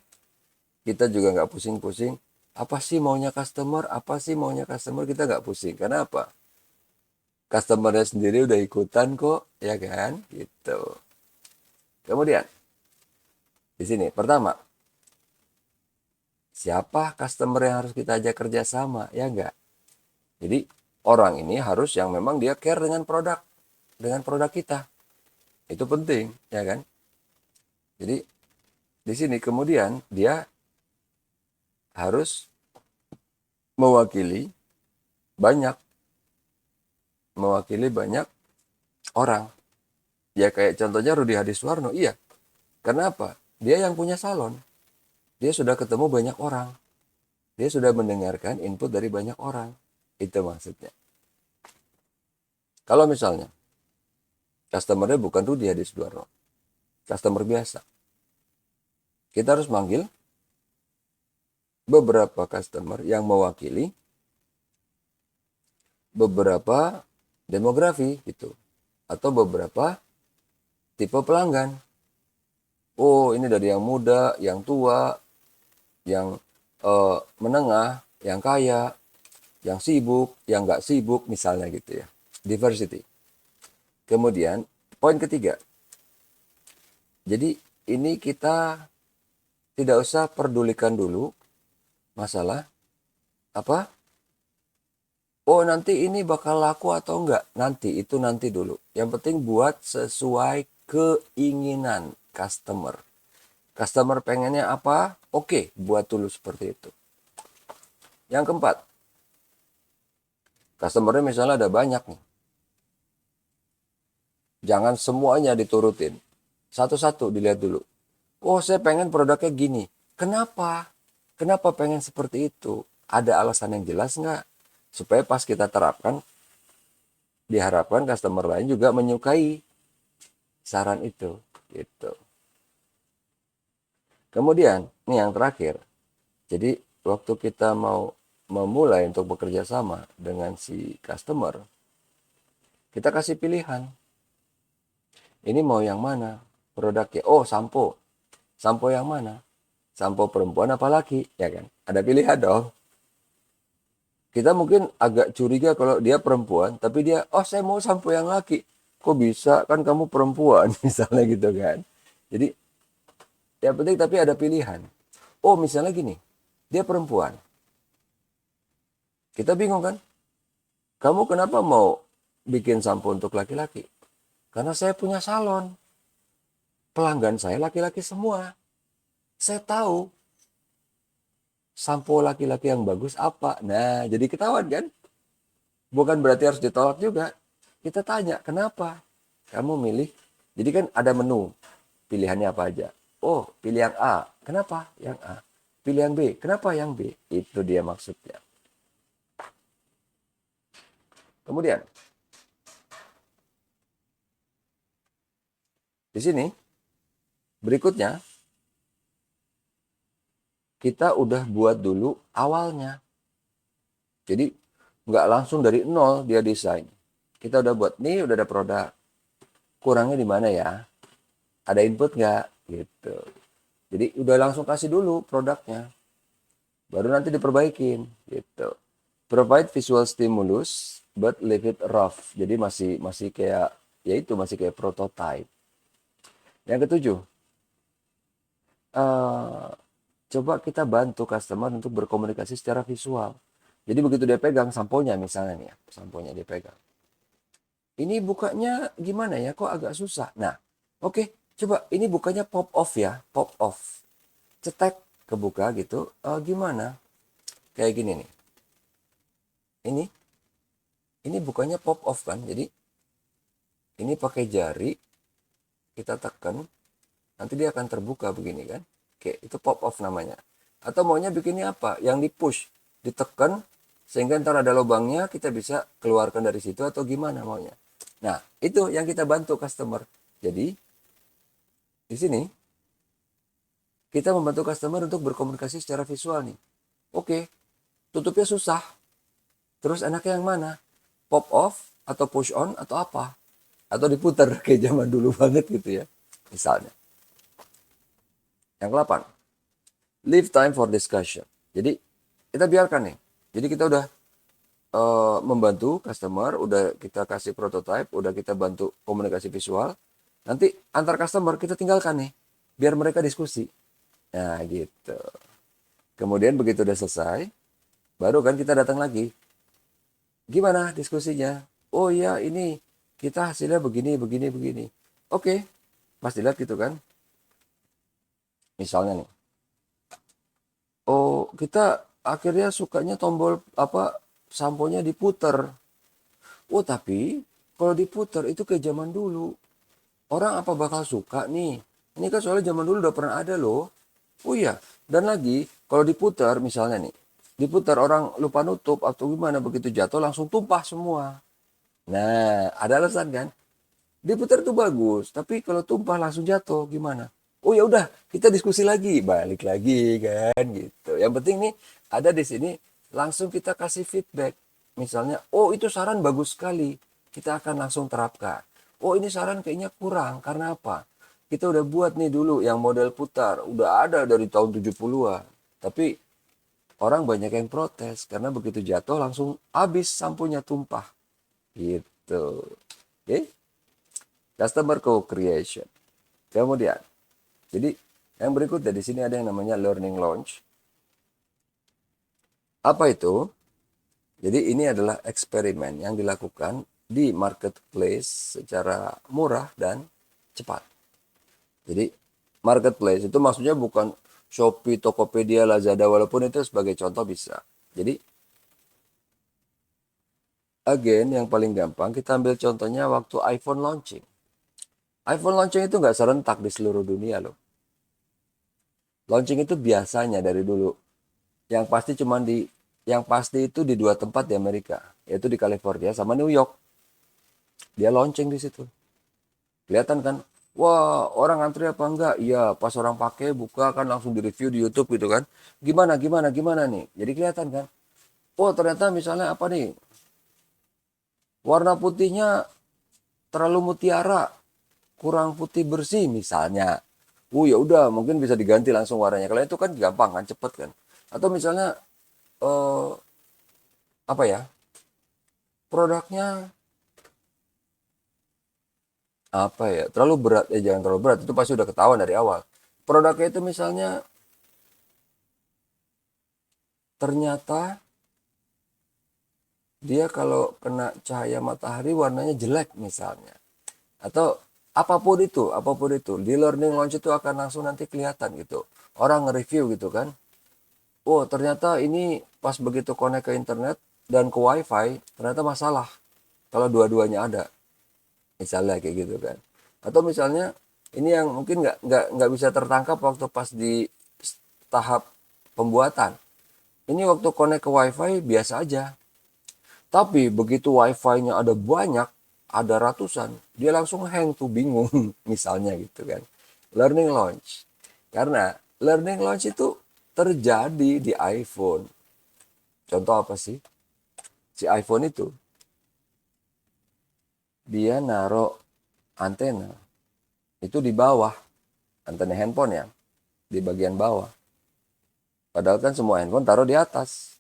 kita juga nggak pusing-pusing. Apa sih maunya customer? Apa sih maunya customer? Kita nggak pusing. Karena apa? Customernya sendiri udah ikutan kok, ya kan? Gitu. Kemudian, di sini pertama, siapa customer yang harus kita ajak kerjasama, ya enggak? Jadi orang ini harus yang memang dia care dengan produk kita. Itu penting, ya kan? Jadi di sini kemudian dia harus mewakili banyak orang. Ya kayak contohnya Rudy Hadisuwarno, iya. Kenapa? Dia yang punya salon. Dia sudah ketemu banyak orang. Dia sudah mendengarkan input dari banyak orang. Itu maksudnya. Kalau misalnya customernya bukan Rudy Hadisuwarno, customer biasa, kita harus manggil beberapa customer yang mewakili beberapa demografi gitu. Atau beberapa tipe pelanggan. Oh, ini dari yang muda, yang tua, yang menengah, yang kaya, yang sibuk, yang nggak sibuk, misalnya gitu ya. Diversity. Kemudian, poin ketiga. Jadi, ini kita tidak usah pedulikan dulu masalah apa? Oh, nanti ini bakal laku atau enggak? Nanti, itu nanti dulu. Yang penting buat sesuai keinginan customer. Customer pengennya apa? Oke, buat dulu seperti itu. Yang keempat, customernya misalnya ada banyak nih. Jangan semuanya diturutin. Satu-satu dilihat dulu. Oh, saya pengen produknya gini. Kenapa? Kenapa pengen seperti itu? Ada alasan yang jelas nggak? Supaya pas kita terapkan, diharapkan customer lain juga menyukai saran itu. Gitu. Kemudian, ini yang terakhir. Jadi, waktu kita mau memulai untuk bekerja sama dengan si customer, kita kasih pilihan. Ini mau yang mana produknya? Oh, sampo. Sampo yang mana? Sampo perempuan apa laki? Ya kan? Ada pilihan dong. Kita mungkin agak curiga kalau dia perempuan, tapi dia, oh saya mau sampo yang laki. Kok bisa? Kan kamu perempuan, misalnya gitu kan. Jadi, yang penting tapi ada pilihan. Oh, misalnya gini, dia perempuan. Kita bingung kan? Kamu kenapa mau bikin sampo untuk laki-laki? Karena saya punya salon. Pelanggan saya laki-laki semua. Saya tahu sampo laki-laki yang bagus apa. Nah, jadi ketahuan kan? Bukan berarti harus ditolak juga. Kita tanya, kenapa kamu milih? Jadi kan ada menu, pilihannya apa aja. Oh, pilih yang A. Kenapa yang A? Pilih yang B. Kenapa yang B? Itu dia maksudnya. Kemudian, di sini, berikutnya, kita udah buat dulu awalnya. Jadi, nggak langsung dari nol dia desain. Kita udah buat, nih udah ada produk. Kurangnya di mana ya? Ada input nggak? Gitu. Jadi, udah langsung kasih dulu produknya. Baru nanti diperbaikin. Gitu. Provide visual stimulus, but leave it rough. Jadi masih kayak, ya itu masih kayak prototype. Yang ketujuh, uh, coba kita bantu customer untuk berkomunikasi secara visual. Jadi begitu dia pegang samponya misalnya nih ya, samponya dia pegang. Ini bukanya gimana ya? Kok agak susah? Nah, oke, coba ini bukanya pop off ya, pop off. Cetek kebuka gitu. Gimana? Kayak gini nih. Ini bukanya pop off kan. Jadi ini pakai jari kita tekan, nanti dia akan terbuka begini kan. Oke, itu pop off namanya. Atau maunya bikinnya apa? Yang di push, ditekan sehingga ntar ada lubangnya kita bisa keluarkan dari situ atau gimana maunya. Nah, itu yang kita bantu customer. Jadi di sini kita membantu customer untuk berkomunikasi secara visual nih. Oke, tutupnya susah. Terus enaknya yang mana? Pop off atau push on atau apa? Atau diputar kayak zaman dulu banget gitu ya. Misalnya. Yang ke-8, leave time for discussion. Jadi kita biarkan nih. Jadi kita udah membantu customer, udah kita kasih prototype, udah kita bantu komunikasi visual. Nanti antar customer kita tinggalkan nih, biar mereka diskusi. Nah gitu. Kemudian begitu udah selesai, baru kan kita datang lagi. Gimana diskusinya? Oh iya ini kita hasilnya begini, begini, begini. Oke, pas dilihat gitu kan. Misalnya nih, oh kita akhirnya sukanya tombol apa samponya diputer. Oh tapi kalau diputer itu kayak zaman dulu. Orang apa bakal suka nih? Ini kan soalnya zaman dulu udah pernah ada loh. Oh iya, dan lagi kalau diputar misalnya nih, diputar orang lupa nutup atau gimana begitu jatuh langsung tumpah semua. Nah, ada alasan kan? Diputar tuh bagus, tapi kalau tumpah langsung jatuh gimana? Oh ya udah, kita diskusi lagi, balik lagi kan gitu. Yang penting nih ada di sini langsung kita kasih feedback. Misalnya, oh itu saran bagus sekali, kita akan langsung terapkan. Oh ini saran kayaknya kurang, karena apa? Kita udah buat nih dulu yang model putar, udah ada dari tahun 70-an. Tapi orang banyak yang protes karena begitu jatuh langsung habis sampunya tumpah. Gitu. Oke, customer co-creation. Kemudian, jadi yang berikutnya di sini ada yang namanya learning launch. Apa itu? Jadi ini adalah eksperimen yang dilakukan di marketplace secara murah dan cepat. Jadi marketplace itu maksudnya bukan Shopee, Tokopedia, Lazada, walaupun itu sebagai contoh bisa. Jadi again yang paling gampang kita ambil contohnya waktu iPhone launching. iPhone launching itu nggak serentak di seluruh dunia loh. Launching itu biasanya dari dulu. Yang pasti itu di dua tempat di Amerika, yaitu di California sama New York. Dia launching di situ. Kelihatan kan? Wah, orang antri apa enggak? Iya, pas orang pakai buka kan langsung di-review di YouTube gitu kan. Gimana nih? Jadi kelihatan kan? Oh, ternyata misalnya apa nih? Warna putihnya terlalu mutiara, kurang putih bersih misalnya. Ya udah, mungkin bisa diganti langsung warnanya. Kalau itu kan gampang kan, cepet kan. Atau misalnya eh apa ya? Produknya apa ya? Terlalu berat, jangan terlalu berat. Itu pasti udah ketahuan dari awal. Produknya itu misalnya ternyata dia kalau kena cahaya matahari warnanya jelek misalnya. Atau apapun itu, di learning launch itu akan langsung nanti kelihatan gitu. Orang nge-review gitu kan. Oh, ternyata ini pas begitu connect ke internet dan ke wifi, ternyata masalah. Kalau dua-duanya ada, misalnya kayak gitu kan. Atau misalnya ini yang mungkin nggak bisa tertangkap waktu pas di tahap pembuatan. Ini waktu connect ke wifi biasa aja. Tapi begitu wifi-nya ada banyak, ada ratusan, dia langsung hang tuh bingung misalnya gitu kan. Learning launch. Karena learning launch itu terjadi di iPhone. Contoh apa sih? Si iPhone itu dia naruh antena itu di bawah, antena handphone ya, di bagian bawah. Padahal kan semua handphone taruh di atas.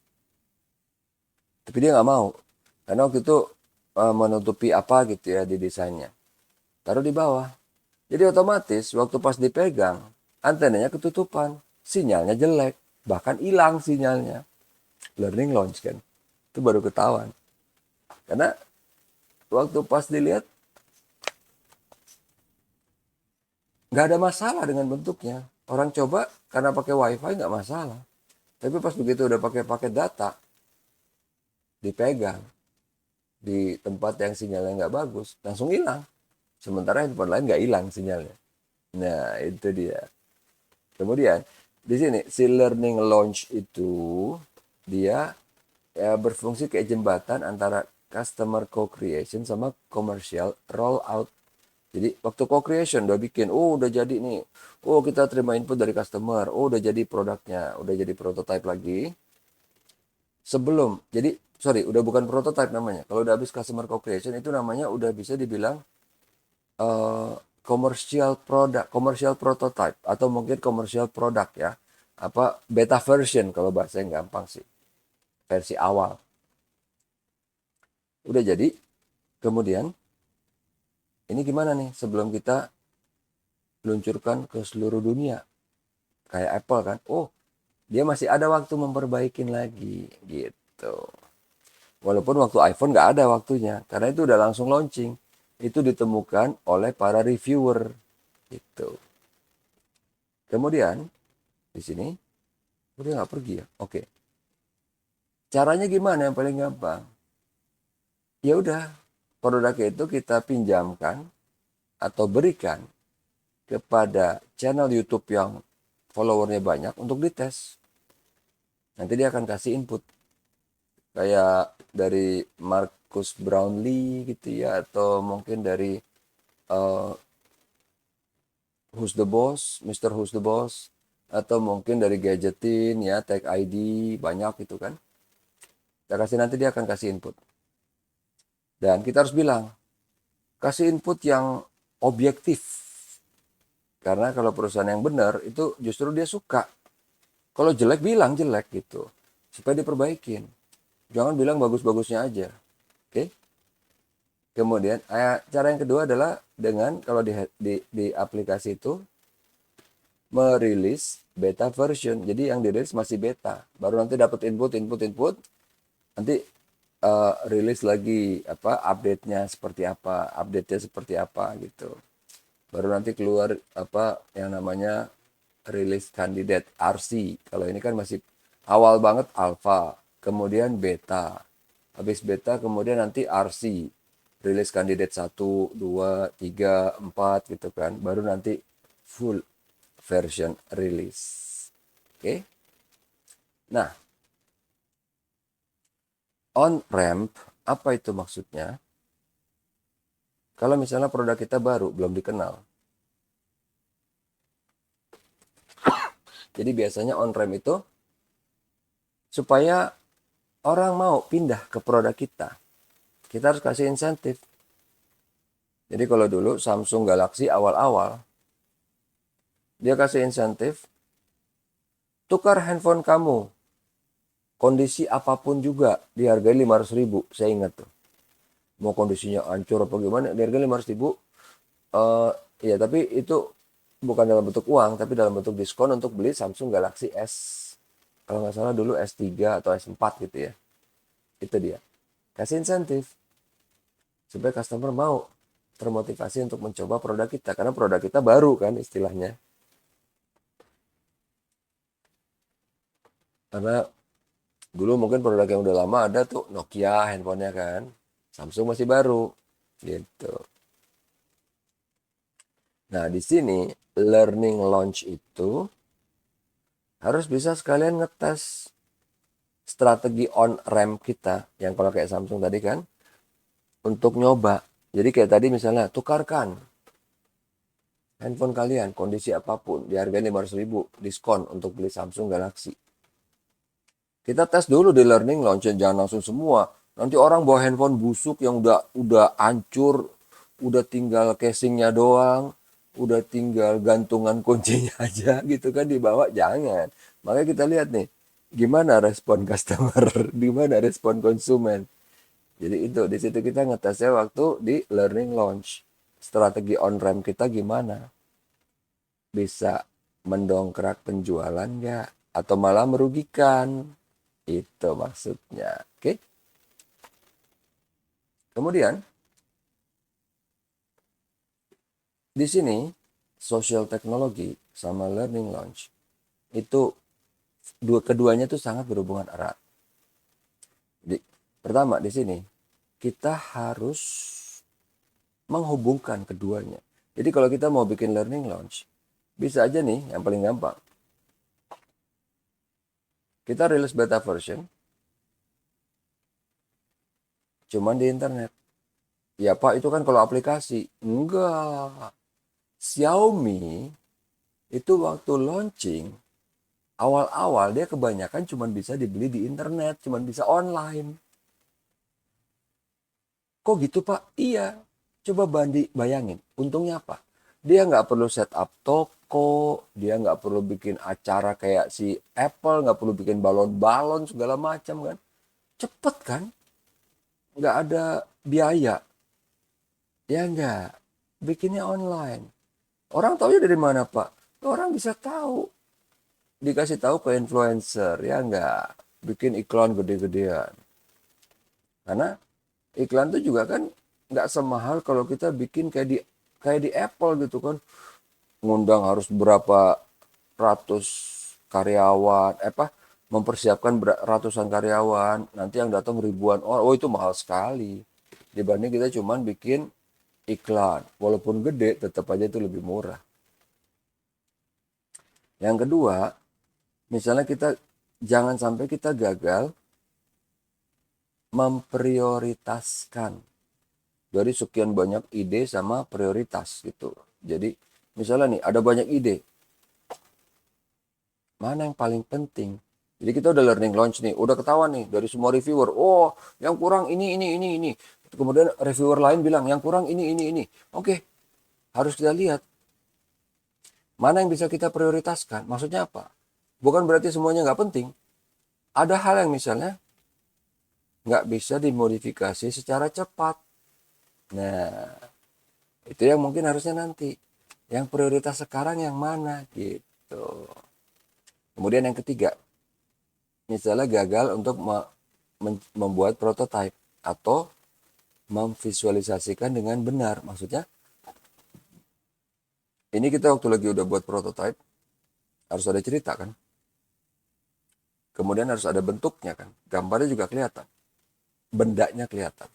Tapi dia nggak mau. Karena waktu itu menutupi apa gitu ya di desainnya. Taruh di bawah. Jadi otomatis waktu pas dipegang, antenanya ketutupan. Sinyalnya jelek. Bahkan hilang sinyalnya. Learning launch kan. Itu baru ketahuan. Karena waktu pas dilihat, nggak ada masalah dengan bentuknya. Orang coba karena pakai wifi nggak masalah. Tapi pas begitu udah pakai paket data, dipegang di tempat yang sinyalnya nggak bagus, langsung hilang. Sementara handphone lain nggak hilang sinyalnya. Nah, itu dia. Kemudian, di sini si learning launch itu dia ya berfungsi kayak jembatan antara customer co-creation sama commercial rollout. Jadi waktu co-creation udah bikin, udah jadi nih. Oh kita terima input dari customer, udah jadi produknya, udah jadi prototype lagi. Udah bukan prototype namanya. Kalau udah habis customer co-creation itu namanya udah bisa dibilang commercial product, commercial prototype atau mungkin commercial product ya. Apa beta version kalau bahasa yang gampang sih. Versi awal. Udah jadi. Kemudian ini gimana nih sebelum kita luncurkan ke seluruh dunia. Kayak Apple kan. Oh, dia masih ada waktu memperbaikin lagi gitu. Walaupun waktu iPhone nggak ada waktunya. Karena itu udah langsung launching. Itu ditemukan oleh para reviewer gitu. Kemudian di sini udah nggak pergi ya. Oke. Caranya gimana yang paling gampang? Ya udah, produk itu kita pinjamkan atau berikan kepada channel YouTube yang followernya banyak untuk dites. Nanti dia akan kasih input kayak dari Marcus Brownlee gitu ya, atau mungkin dari uh, Who's the Boss, Mr. Who's the Boss, atau mungkin dari Gadgetin ya, Tag ID, banyak itu kan. Kita kasih, nanti dia akan kasih input. Dan kita harus bilang, kasih input yang objektif. Karena kalau perusahaan yang benar, itu justru dia suka. Kalau jelek, bilang jelek gitu. Supaya diperbaikin. Jangan bilang bagus-bagusnya aja. Oke? Kemudian, cara yang kedua adalah dengan, kalau di aplikasi itu, merilis beta version. Jadi yang dirilis masih beta. Baru nanti dapat input. Nanti rilis lagi update-nya seperti apa gitu. Baru nanti keluar yang namanya rilis candidate RC. Kalau ini kan masih awal banget alpha, kemudian beta. Habis beta kemudian nanti RC. Rilis candidate 1, 2, 3, 4 gitu kan. Baru nanti full version release. Oke. Nah, on-ramp, apa itu maksudnya? Kalau misalnya produk kita baru, belum dikenal. Jadi biasanya on-ramp itu supaya orang mau pindah ke produk kita. Kita harus kasih insentif. Jadi kalau dulu Samsung Galaxy awal-awal, dia kasih insentif, tukar handphone kamu, kondisi apapun juga, dihargai 500.000, saya ingat tuh. Mau kondisinya hancur apa gimana, dihargai 500.000. Ya tapi itu bukan dalam bentuk uang, tapi dalam bentuk diskon untuk beli Samsung Galaxy S. Kalau nggak salah dulu S3 atau S4 gitu ya. Itu dia. Kasih insentif. Supaya customer mau termotivasi untuk mencoba produk kita. Karena produk kita baru kan istilahnya. Karena dulu mungkin produk yang udah lama ada tuh Nokia handphonenya kan. Samsung masih baru. Gitu. Nah di sini learning launch itu harus bisa sekalian ngetes strategi on-ramp kita. Yang kalau kayak Samsung tadi kan. Untuk nyoba. Jadi kayak tadi misalnya tukarkan handphone kalian kondisi apapun dihargai 500.000 diskon untuk beli Samsung Galaxy. Kita tes dulu di learning launch, jangan langsung semua. Nanti orang bawa handphone busuk yang udah hancur, udah tinggal casingnya doang, udah tinggal gantungan kuncinya aja gitu kan dibawa, jangan. Makanya kita lihat nih, gimana respon customer, gimana respon konsumen. Jadi itu di situ kita ngetesnya waktu di learning launch. Strategi on-ramp kita gimana? Bisa mendongkrak penjualan nggak? Atau malah merugikan? Itu maksudnya. Oke? Kemudian, di sini, social technology sama learning launch, itu keduanya itu sangat berhubungan erat. Pertama, di sini, kita harus menghubungkan keduanya. Jadi kalau kita mau bikin learning launch, bisa aja nih yang paling gampang. Kita rilis beta version, cuman di internet. Ya Pak, itu kan kalau aplikasi. Enggak. Xiaomi itu waktu launching, awal-awal dia kebanyakan cuman bisa dibeli di internet, cuman bisa online. Kok gitu Pak? Iya. Coba bayangin, untungnya apa? Dia nggak perlu setup toko, dia nggak perlu bikin acara kayak si Apple, nggak perlu bikin balon-balon segala macam kan. Cepet kan? Nggak ada biaya. Ya nggak. Bikinnya online. Orang taunya dari mana Pak? Orang bisa tahu. Dikasih tahu ke influencer, ya nggak. Bikin iklan gede-gedean. Karena iklan itu juga kan nggak semahal kalau kita bikin kayak di Apple gitu kan. Ngundang harus berapa ratus karyawan, mempersiapkan ratusan karyawan, nanti yang datang ribuan orang. Oh itu mahal sekali. Dibanding kita cuman bikin iklan. Walaupun gede, tetap aja itu lebih murah. Yang kedua, misalnya kita jangan sampai kita gagal memprioritaskan dari sekian banyak ide sama prioritas gitu. Jadi Misalnya nih, ada banyak ide. Mana yang paling penting? Jadi kita udah learning launch nih, udah ketahuan nih dari semua reviewer. Oh, yang kurang ini. Kemudian reviewer lain bilang yang kurang ini. Oke, harus kita lihat mana yang bisa kita prioritaskan. Maksudnya apa? Bukan berarti semuanya nggak penting. Ada hal yang misalnya nggak bisa dimodifikasi secara cepat. Nah, itu yang mungkin harusnya nanti. Yang prioritas sekarang yang mana gitu. Kemudian yang ketiga, misalnya gagal untuk membuat prototype atau memvisualisasikan dengan benar. Maksudnya, ini kita waktu lagi udah buat prototype, harus ada cerita kan. Kemudian harus ada bentuknya kan. Gambarnya juga kelihatan. Bendanya kelihatan.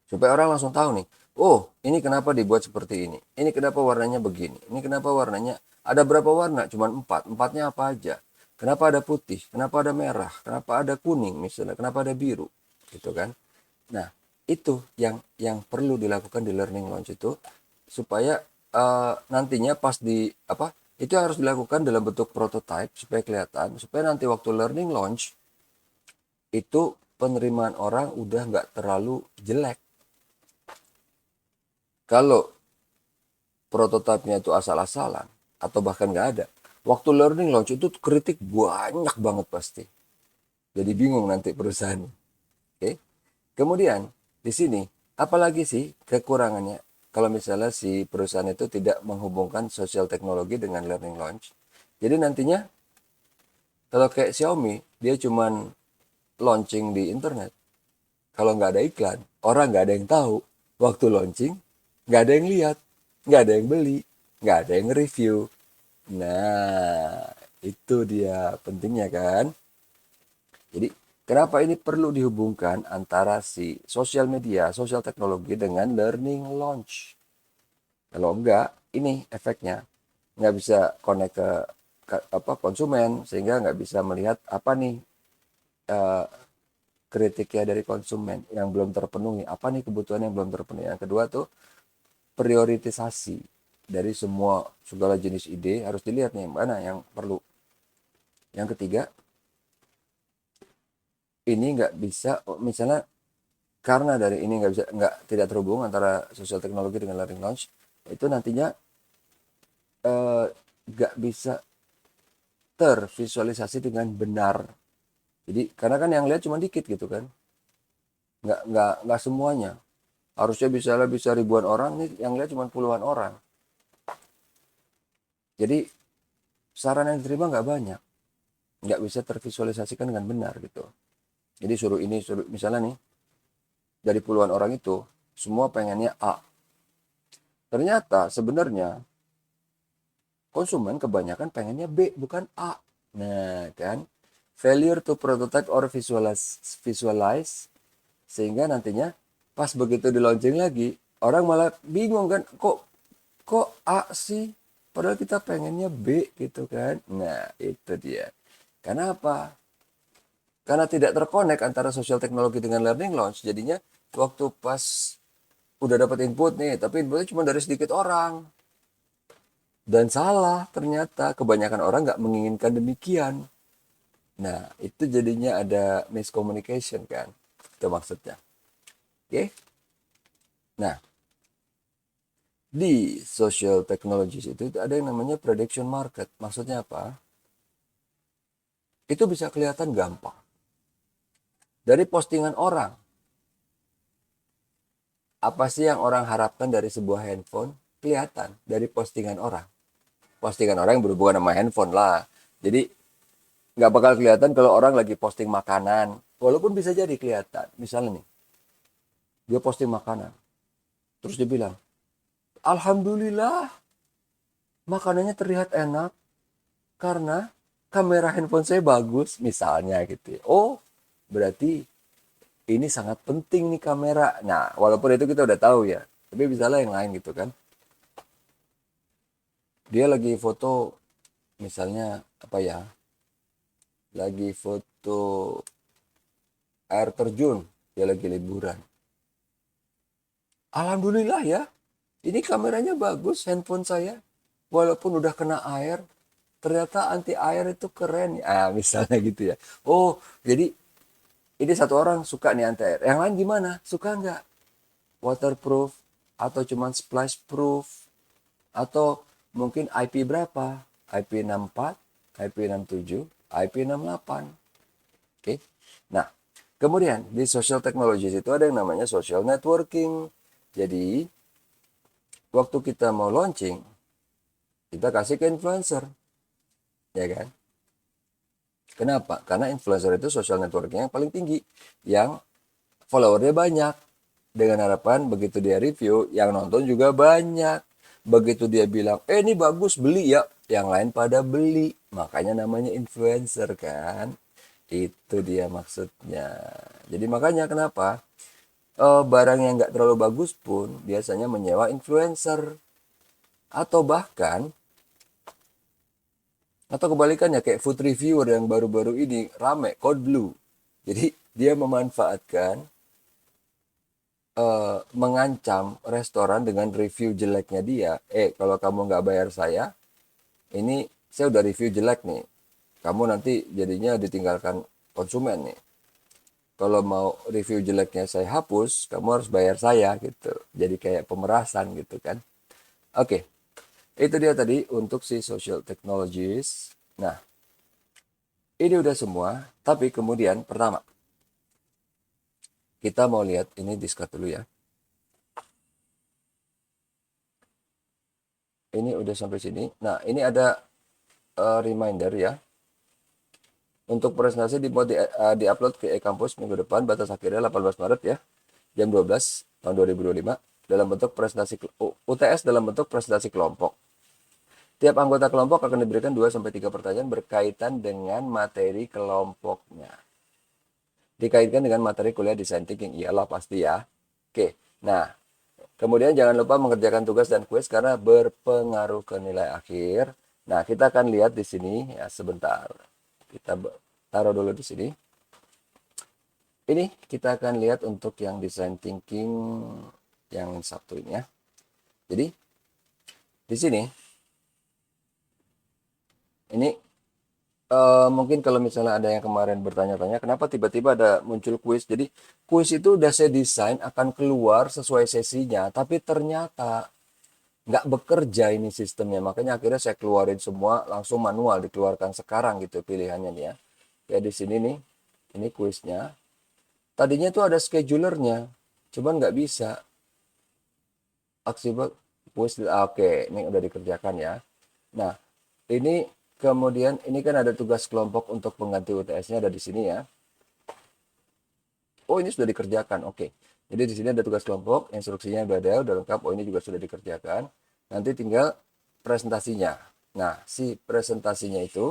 Supaya orang langsung tahu nih, oh ini kenapa dibuat seperti ini. Ini kenapa warnanya begini. Ini kenapa warnanya, ada berapa warna? Cuman 4. Empatnya apa aja. Kenapa ada putih, kenapa ada merah, kenapa ada kuning misalnya, kenapa ada biru. Gitu kan. Nah, itu yang perlu dilakukan di learning launch itu supaya nantinya pas di apa itu harus dilakukan dalam bentuk prototype supaya kelihatan, supaya nanti waktu learning launch itu penerimaan orang udah nggak terlalu jelek. Kalau prototipenya itu asal-asalan atau bahkan nggak ada, waktu learning launch itu kritik banyak banget pasti. Jadi bingung nanti perusahaan. Oke. Kemudian di sini apalagi sih kekurangannya kalau misalnya si perusahaan itu tidak menghubungkan sosial teknologi dengan learning launch. Jadi nantinya kalau kayak Xiaomi dia cuman launching di internet. Kalau nggak ada iklan, orang nggak ada yang tahu. Waktu launching nggak ada yang lihat, nggak ada yang beli, nggak ada yang review. Nah, itu dia pentingnya kan. Jadi kenapa ini perlu dihubungkan antara si sosial media, sosial teknologi dengan learning launch. Kalau enggak, ini efeknya nggak bisa connect ke apa konsumen sehingga nggak bisa melihat apa nih eh, kritiknya dari konsumen yang belum terpenuhi. Apa nih kebutuhan yang belum terpenuhi. Yang kedua tuh prioritisasi dari semua segala jenis ide harus dilihat nih mana yang perlu. Yang ketiga, ini nggak bisa misalnya karena dari ini nggak tidak terhubung antara sosial teknologi dengan learning launch itu nantinya nggak bisa tervisualisasi dengan benar. Jadi karena kan yang lihat cuma dikit gitu kan, nggak semuanya. Harusnya bisa ribuan orang nih, yang lihat cuma puluhan orang. Jadi saran yang diterima nggak banyak, nggak bisa tervisualisasikan dengan benar gitu. Jadi suruh ini suruh misalnya nih dari puluhan orang itu semua pengennya A. Ternyata sebenarnya konsumen kebanyakan pengennya B bukan A. Nah kan failure to prototype or visualize sehingga nantinya pas begitu di launching lagi orang malah bingung kan kok A sih padahal kita pengennya B gitu kan. Nah itu dia. Kenapa? Karena tidak terkonek antara sosial teknologi dengan learning launch jadinya waktu pas udah dapat input nih tapi inputnya cuma dari sedikit orang dan salah ternyata kebanyakan orang nggak menginginkan demikian. Nah itu jadinya ada miscommunication kan itu maksudnya. Oke. Nah di social technologies itu ada yang namanya prediction market. Maksudnya apa? Itu bisa kelihatan gampang. Dari postingan orang. Apa sih yang orang harapkan dari sebuah handphone? Kelihatan dari postingan orang. Postingan orang yang berhubungan sama handphone lah. Jadi nggak bakal kelihatan kalau orang lagi posting makanan. Walaupun bisa jadi kelihatan. Misalnya nih, dia posting makanan. Terus dia bilang, Alhamdulillah makanannya terlihat enak karena kamera handphone saya bagus misalnya gitu. Oh, berarti ini sangat penting nih kamera. Nah, walaupun itu kita udah tahu ya. Tapi misalnya yang lain gitu kan. Dia lagi foto misalnya apa ya? Lagi foto air terjun. Dia lagi liburan. Alhamdulillah ya. ini kameranya bagus handphone saya, walaupun udah kena air, ternyata anti air itu keren. Misalnya gitu ya. Oh, jadi ini satu orang suka nih anti air. Yang lain gimana? Suka nggak? Waterproof atau cuman splash proof atau mungkin IP berapa? IP64, IP67, IP68. Oke. Nah, kemudian di social technologies itu ada yang namanya social networking. Jadi, waktu kita mau launching, kita kasih ke influencer, ya kan? Kenapa? Karena influencer itu social networking yang paling tinggi, yang followernya banyak. Dengan harapan begitu dia review, yang nonton juga banyak. Begitu dia bilang, ini bagus, beli ya. Yang lain pada beli. Makanya namanya influencer kan. Itu dia maksudnya. Jadi makanya kenapa barang yang nggak terlalu bagus pun biasanya menyewa influencer. Atau kebalikannya kayak food reviewer yang baru-baru ini rame, Code Blue. Jadi dia memanfaatkan mengancam restoran dengan review jeleknya dia. Kalau kamu nggak bayar saya, ini saya udah review jelek nih. Kamu nanti jadinya ditinggalkan konsumen nih. Kalau mau review jeleknya saya hapus, kamu harus bayar saya gitu. Jadi kayak pemerasan gitu kan. Oke, itu dia tadi untuk si social technologies. Nah, ini udah semua. Tapi kemudian pertama, kita mau lihat ini Discord dulu ya. Ini udah sampai sini. Nah, ini ada reminder ya. Untuk presentasi di-upload ke e-kampus minggu depan, batas akhirnya 18 Maret ya, jam 12 tahun 2025, dalam bentuk presentasi UTS dalam bentuk presentasi kelompok. Tiap anggota kelompok akan diberikan 2-3 pertanyaan berkaitan dengan materi kelompoknya. Dikaitkan dengan materi kuliah design thinking, iyalah pasti ya. Oke, nah kemudian jangan lupa mengerjakan tugas dan kuis karena berpengaruh ke nilai akhir. Nah, kita akan lihat di sini ya sebentar. Kita taruh dulu di sini. Ini kita akan lihat untuk yang design thinking yang Sabtu ini ya. Jadi di sini ini mungkin kalau misalnya ada yang kemarin bertanya-tanya kenapa tiba-tiba ada muncul kuis. Jadi kuis itu udah saya desain akan keluar sesuai sesinya, tapi ternyata nggak bekerja ini sistemnya. Makanya akhirnya saya keluarin semua langsung manual dikeluarkan sekarang gitu pilihannya nih ya. Ya di sini nih, ini kuisnya. Tadinya tuh ada schedulernya, cuman nggak bisa. Aksibel kuis, oke, ini udah dikerjakan ya. Nah, ini kemudian ini kan ada tugas kelompok untuk pengganti UTS-nya ada di sini ya. Oh, ini sudah dikerjakan. Oke. Jadi di sini ada tugas kelompok, instruksinya udah lengkap. Oh, ini juga sudah dikerjakan. Nanti tinggal presentasinya. Nah, si presentasinya itu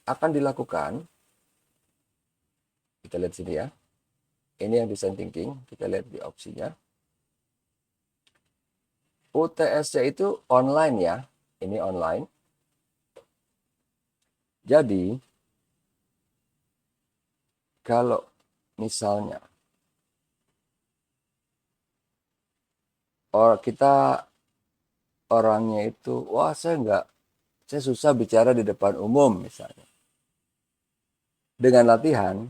akan dilakukan. Kita lihat sini ya. Ini yang design thinking. Kita lihat di opsinya. UTS-nya itu online ya. Ini online. Jadi, kalau misalnya kita orangnya itu, wah saya susah bicara di depan umum misalnya. Dengan latihan,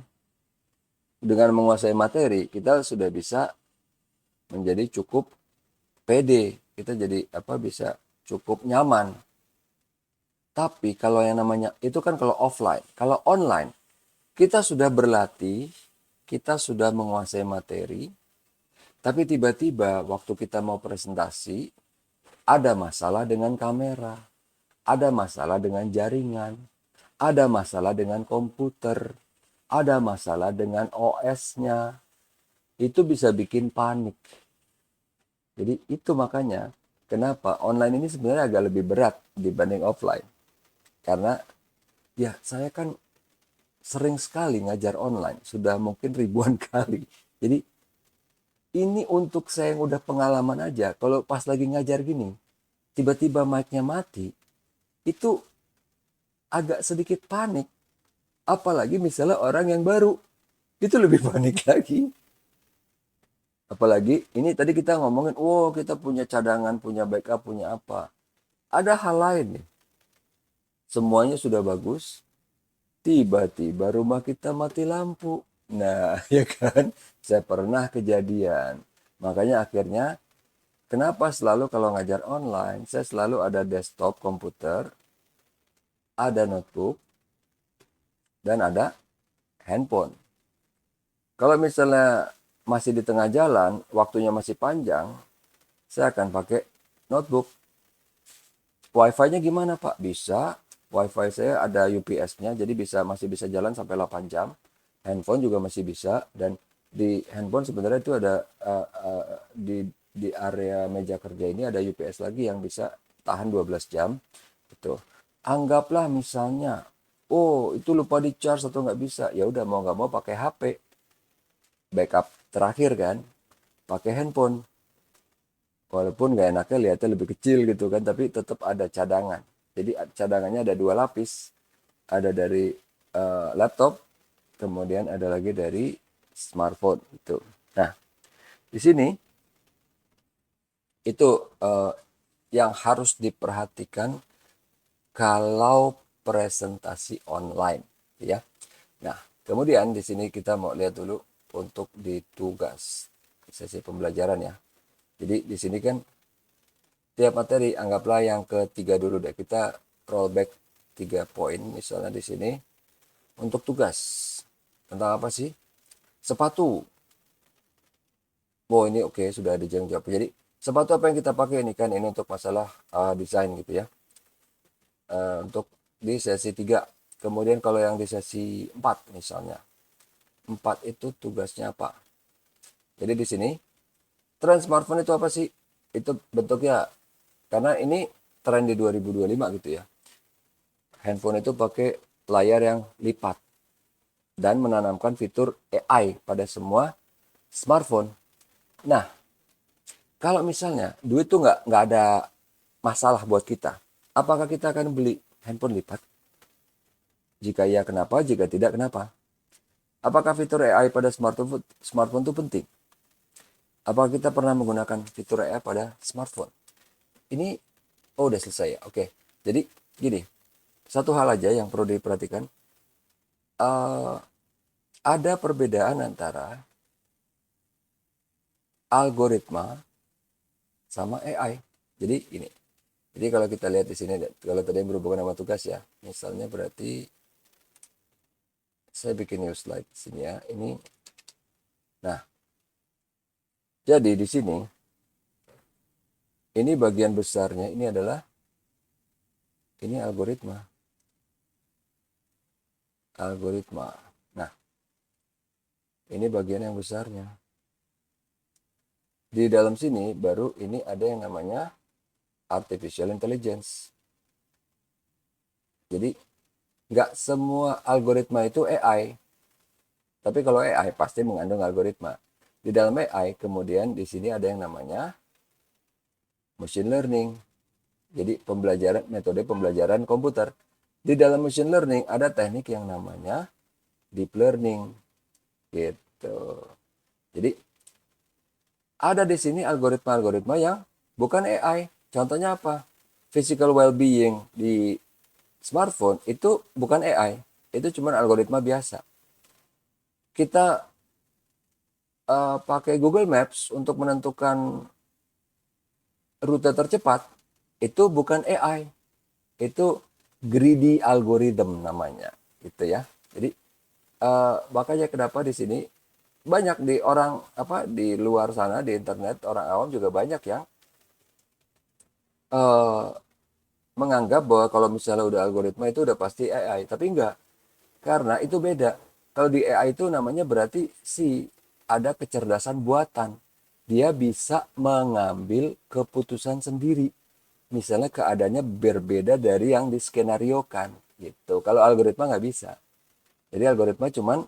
dengan menguasai materi, kita sudah bisa menjadi cukup pede. Kita jadi bisa cukup nyaman. Tapi kalau yang namanya itu kan kalau offline, kalau online kita sudah berlatih, kita sudah menguasai materi, tapi tiba-tiba waktu kita mau presentasi ada masalah dengan kamera, ada masalah dengan jaringan, ada masalah dengan komputer, ada masalah dengan OS-nya. Itu bisa bikin panik. Jadi itu makanya kenapa online ini sebenarnya agak lebih berat dibanding offline. Karena ya saya kan sering sekali ngajar online, sudah mungkin ribuan kali. Jadi ini untuk saya yang udah pengalaman aja, kalau pas lagi ngajar gini, tiba-tiba mic-nya mati, itu agak sedikit panik. Apalagi misalnya orang yang baru, itu lebih panik lagi. Apalagi ini tadi kita ngomongin, oh kita punya cadangan, punya backup, punya apa. Ada hal lain nih. Semuanya sudah bagus, tiba-tiba rumah kita mati lampu. Nah, ya kan? Saya pernah kejadian. Makanya akhirnya, kenapa selalu kalau ngajar online, saya selalu ada desktop komputer, ada notebook, dan ada handphone. Kalau misalnya masih di tengah jalan, waktunya masih panjang, saya akan pakai notebook. Wi-Fi-nya gimana Pak? Bisa. Wi-Fi saya ada UPS-nya, jadi masih bisa jalan sampai 8 jam. Handphone juga masih bisa, dan di handphone sebenarnya itu ada di area meja kerja ini ada UPS lagi yang bisa tahan 12 jam. Gitu. Anggaplah misalnya, oh itu lupa di charge atau nggak bisa, ya udah mau nggak mau pakai HP. Backup terakhir kan, pakai handphone. Walaupun nggak enaknya lihatnya lebih kecil gitu kan, tapi tetap ada cadangan. Jadi cadangannya ada 2 lapis, ada dari laptop, kemudian ada lagi dari smartphone itu. Nah, di sini itu yang harus diperhatikan kalau presentasi online, ya. Nah, kemudian di sini kita mau lihat dulu untuk di tugas sesi pembelajaran ya. Jadi di sini kan tiap materi, anggaplah yang ketiga dulu deh, kita rollback 3 poin misalnya di sini. Untuk tugas tentang apa sih? Sepatu. Oh ini oke, sudah dijawab. Jadi sepatu apa yang kita pakai ini kan, ini untuk masalah desain gitu ya. Untuk di sesi 3. Kemudian kalau yang di sesi 4 misalnya, 4 itu tugasnya apa? Jadi di sini tren smartphone itu apa sih? Itu bentuknya, karena ini tren di 2025 gitu ya. Handphone itu pakai layar yang lipat dan menanamkan fitur AI pada semua smartphone. Nah, kalau misalnya duit tuh nggak ada masalah buat kita, apakah kita akan beli handphone lipat? Jika iya, kenapa? Jika tidak, kenapa? Apakah fitur AI pada smartphone itu penting? Apakah kita pernah menggunakan fitur AI pada smartphone? Ini, oh udah selesai ya. Oke, jadi gini, satu hal aja yang perlu diperhatikan. Ada perbedaan antara algoritma sama AI. Jadi ini. Jadi kalau kita lihat di sini, kalau tadi yang berhubungan sama tugas ya, misalnya berarti saya bikin new slide di sini ya. Ini, nah, jadi di sini, ini bagian besarnya ini adalah ini algoritma. Algoritma. Nah, ini bagian yang besarnya. Di dalam sini baru ini ada yang namanya artificial intelligence. Jadi nggak semua algoritma itu AI. Tapi kalau AI pasti mengandung algoritma. Di dalam AI kemudian di sini ada yang namanya machine learning. Jadi metode pembelajaran komputer. Di dalam machine learning ada teknik yang namanya deep learning. Gitu. Jadi ada di sini algoritma-algoritma yang bukan AI. Contohnya apa? Physical well-being di smartphone itu bukan AI. Itu cuma algoritma biasa. Kita pakai Google Maps untuk menentukan rute tercepat, itu bukan AI. Itu greedy algorithm namanya. Gitu ya. Jadi makanya kenapa di sini banyak di luar sana di internet, orang awam juga banyak yang menganggap bahwa kalau misalnya udah algoritma itu udah pasti AI, tapi enggak, karena itu beda. Kalau di AI itu namanya berarti ada kecerdasan buatan, dia bisa mengambil keputusan sendiri, misalnya keadaannya berbeda dari yang diskenariokan gitu. Kalau algoritma nggak bisa. Jadi algoritma cuman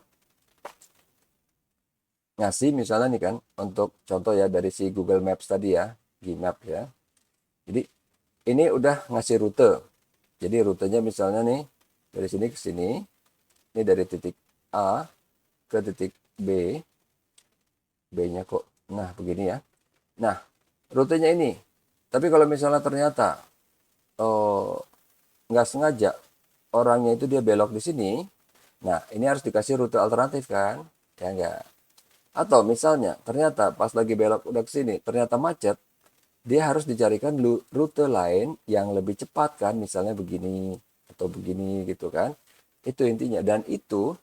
ngasih misalnya nih kan, untuk contoh ya dari si Google Maps tadi ya, Gmap ya. Jadi ini udah ngasih rute. Jadi rutenya misalnya nih dari sini ke sini, ini dari titik A ke titik B. B-nya kok Nah, begini ya. Nah, rutenya ini. Tapi kalau misalnya ternyata oh, nggak sengaja orangnya itu dia belok di sini, nah ini harus dikasih rute alternatif kan? Ya enggak. Atau misalnya ternyata pas lagi belok udah ke sini ternyata macet, dia harus dicarikan rute lain yang lebih cepat kan, misalnya begini atau begini gitu kan. Itu intinya. Dan itu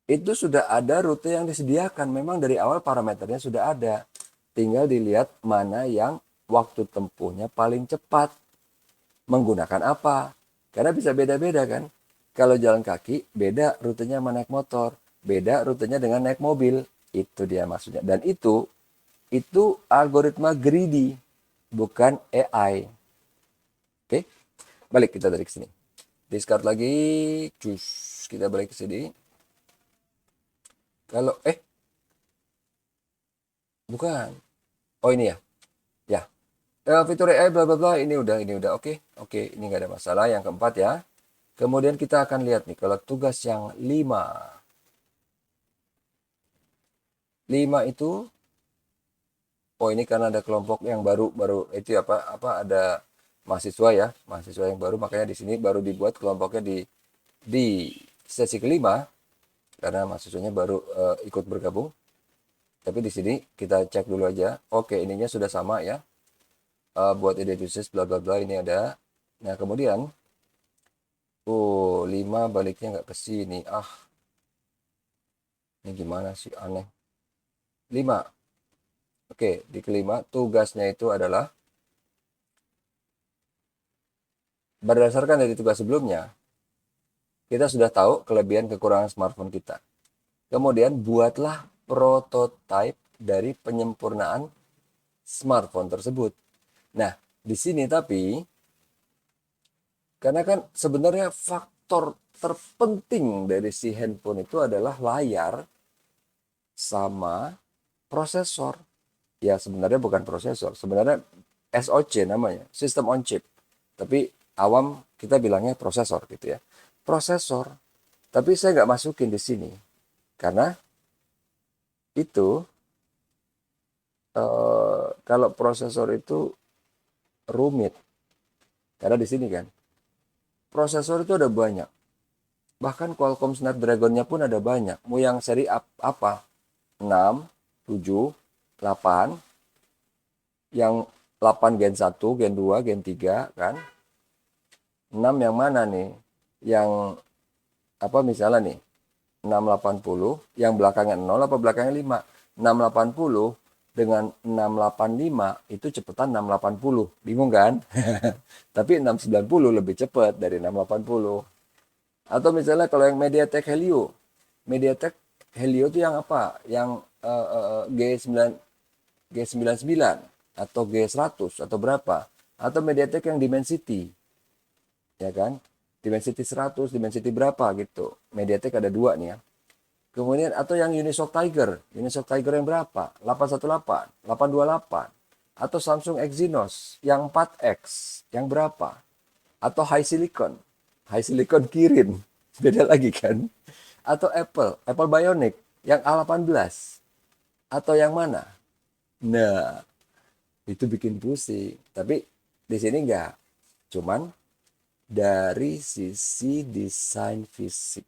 sudah ada rute yang disediakan. Memang dari awal parameternya sudah ada. Tinggal dilihat mana yang waktu tempuhnya paling cepat. Menggunakan apa? Karena bisa beda-beda kan. Kalau jalan kaki, beda rutenya sama naik motor. Beda rutenya dengan naik mobil. Itu dia maksudnya. Dan itu algoritma greedy, bukan AI. Oke, balik kita dari sini. Discard lagi, cus, kita balik ke sini. Kalau bukan. Oh ini ya, ya. Fitur AI bla bla bla ini udah oke, oke, ini nggak ada masalah. Yang keempat ya. Kemudian kita akan lihat nih kalau tugas yang 5. 5 itu, oh ini karena ada kelompok yang baru itu apa ada mahasiswa ya, mahasiswa yang baru, makanya di sini baru dibuat kelompoknya di sesi kelima karena mahasiswanya baru ikut bergabung. Tapi di sini kita cek dulu aja. Oke, ininya sudah sama ya. Buat ide bisnis bla bla bla ini ada. Nah, kemudian 5 baliknya nggak ke sini. Ini gimana sih, aneh. 5. Oke, di kelima tugasnya itu adalah berdasarkan dari tugas sebelumnya, kita sudah tahu kelebihan kekurangan smartphone kita. Kemudian buatlah prototipe dari penyempurnaan smartphone tersebut. Nah, di sini tapi karena kan sebenarnya faktor terpenting dari si handphone itu adalah layar sama prosesor. Ya sebenarnya bukan prosesor, sebenarnya SoC namanya, System on Chip. Tapi awam kita bilangnya prosesor gitu ya. Prosesor. Tapi saya nggak masukin di sini karena itu kalau prosesor itu rumit. Karena di sini kan prosesor itu ada banyak. Bahkan Qualcomm Snapdragon-nya pun ada banyak. Mau yang seri apa? 6, 7, 8. Yang 8 Gen 1, Gen 2, Gen 3 kan. 6 yang mana nih? Yang apa misalnya nih? 680, yang belakangnya 0 apa belakangnya 5? 680 dengan 685 itu cepetan 680. Bingung kan? Tapi 690 lebih cepat dari 680. Atau misalnya kalau yang MediaTek Helio. MediaTek Helio itu yang apa? Yang G9 G99 atau G100 atau berapa? Atau MediaTek yang Dimensity. Ya kan? Dimensity 100, Dimensity berapa gitu. MediaTek ada 2 nih ya. Kemudian atau yang Unisoc Tiger. Unisoc Tiger yang berapa? 818, 828. Atau Samsung Exynos yang 4X yang berapa? Atau High Silicon. High Silicon Kirin. Beda lagi kan? Atau Apple Bionic yang A18. Atau yang mana? Nah, itu bikin pusing. Tapi di sini enggak. Cuman dari sisi desain fisik.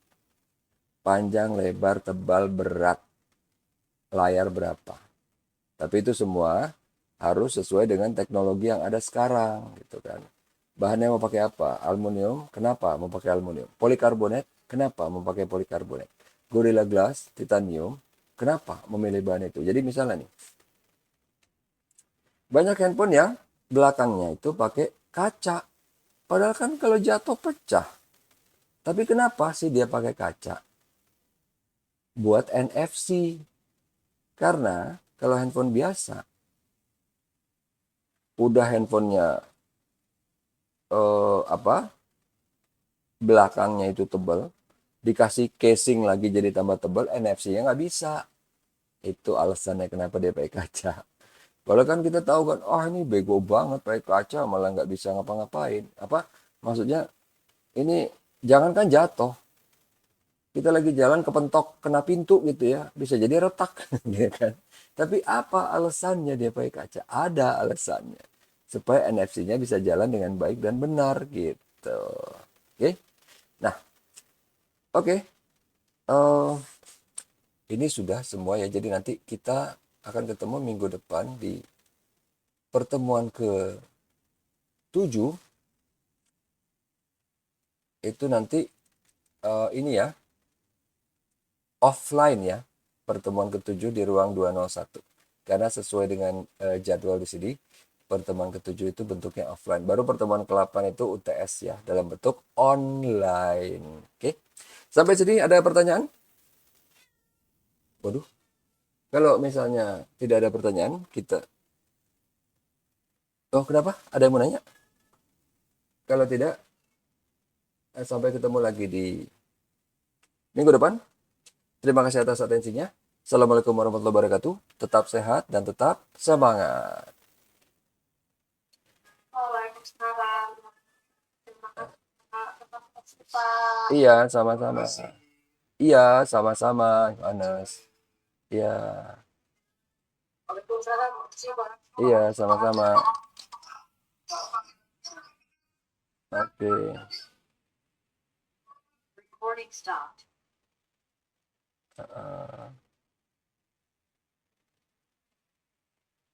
Panjang, lebar, tebal, berat, layar berapa. Tapi itu semua harus sesuai dengan teknologi yang ada sekarang gitu kan. Bahannya mau pakai apa? Aluminium. Kenapa mau pakai aluminium? Polikarbonat. Kenapa mau pakai polikarbonat? Gorilla Glass, titanium. Kenapa memilih bahan itu? Jadi misalnya nih, banyak handphone yang belakangnya itu pakai kaca. Padahal kan kalau jatuh pecah. Tapi kenapa sih dia pakai kaca? Buat NFC. Karena kalau handphone biasa, udah handphonenya apa? Belakangnya itu tebal, dikasih casing lagi jadi tambah tebal, NFC-nya nggak bisa. Itu alasannya kenapa dia pakai kaca. Padahal kan kita tahu kan, ini bego banget pakai kaca malah nggak bisa ngapa-ngapain. Apa? Maksudnya ini jangankan jatuh, kita lagi jalan kepentok kena pintu gitu ya, bisa jadi retak, ya kan? Tapi apa alasannya dia pakai kaca? Ada alasannya supaya NFC-nya bisa jalan dengan baik dan benar gitu. Oke, nah oke. Eh, ini sudah semua ya. Jadi nanti kita akan ketemu minggu depan di pertemuan ke-7. Itu nanti ini ya, offline ya, pertemuan ke-7 di ruang 201. Karena sesuai dengan jadwal di sini, pertemuan ke-7 itu bentuknya offline. Baru pertemuan ke-8 itu UTS ya, dalam bentuk online. Oke. Sampai sini ada pertanyaan? Waduh, kalau misalnya tidak ada pertanyaan, kita... Oh, kenapa? Ada yang mau nanya? Kalau tidak, sampai ketemu lagi di minggu depan. Terima kasih atas atensinya. Assalamualaikum warahmatullahi wabarakatuh. Tetap sehat dan tetap semangat. Waalaikumsalam. Terima kasih Pak. Tetap positif. Iya, sama-sama. Iya, sama-sama, Yohanes. Iya, Waalaikumsalam. Makasih Pak. iya, sama-sama. Oke. Recording stopped. Uh,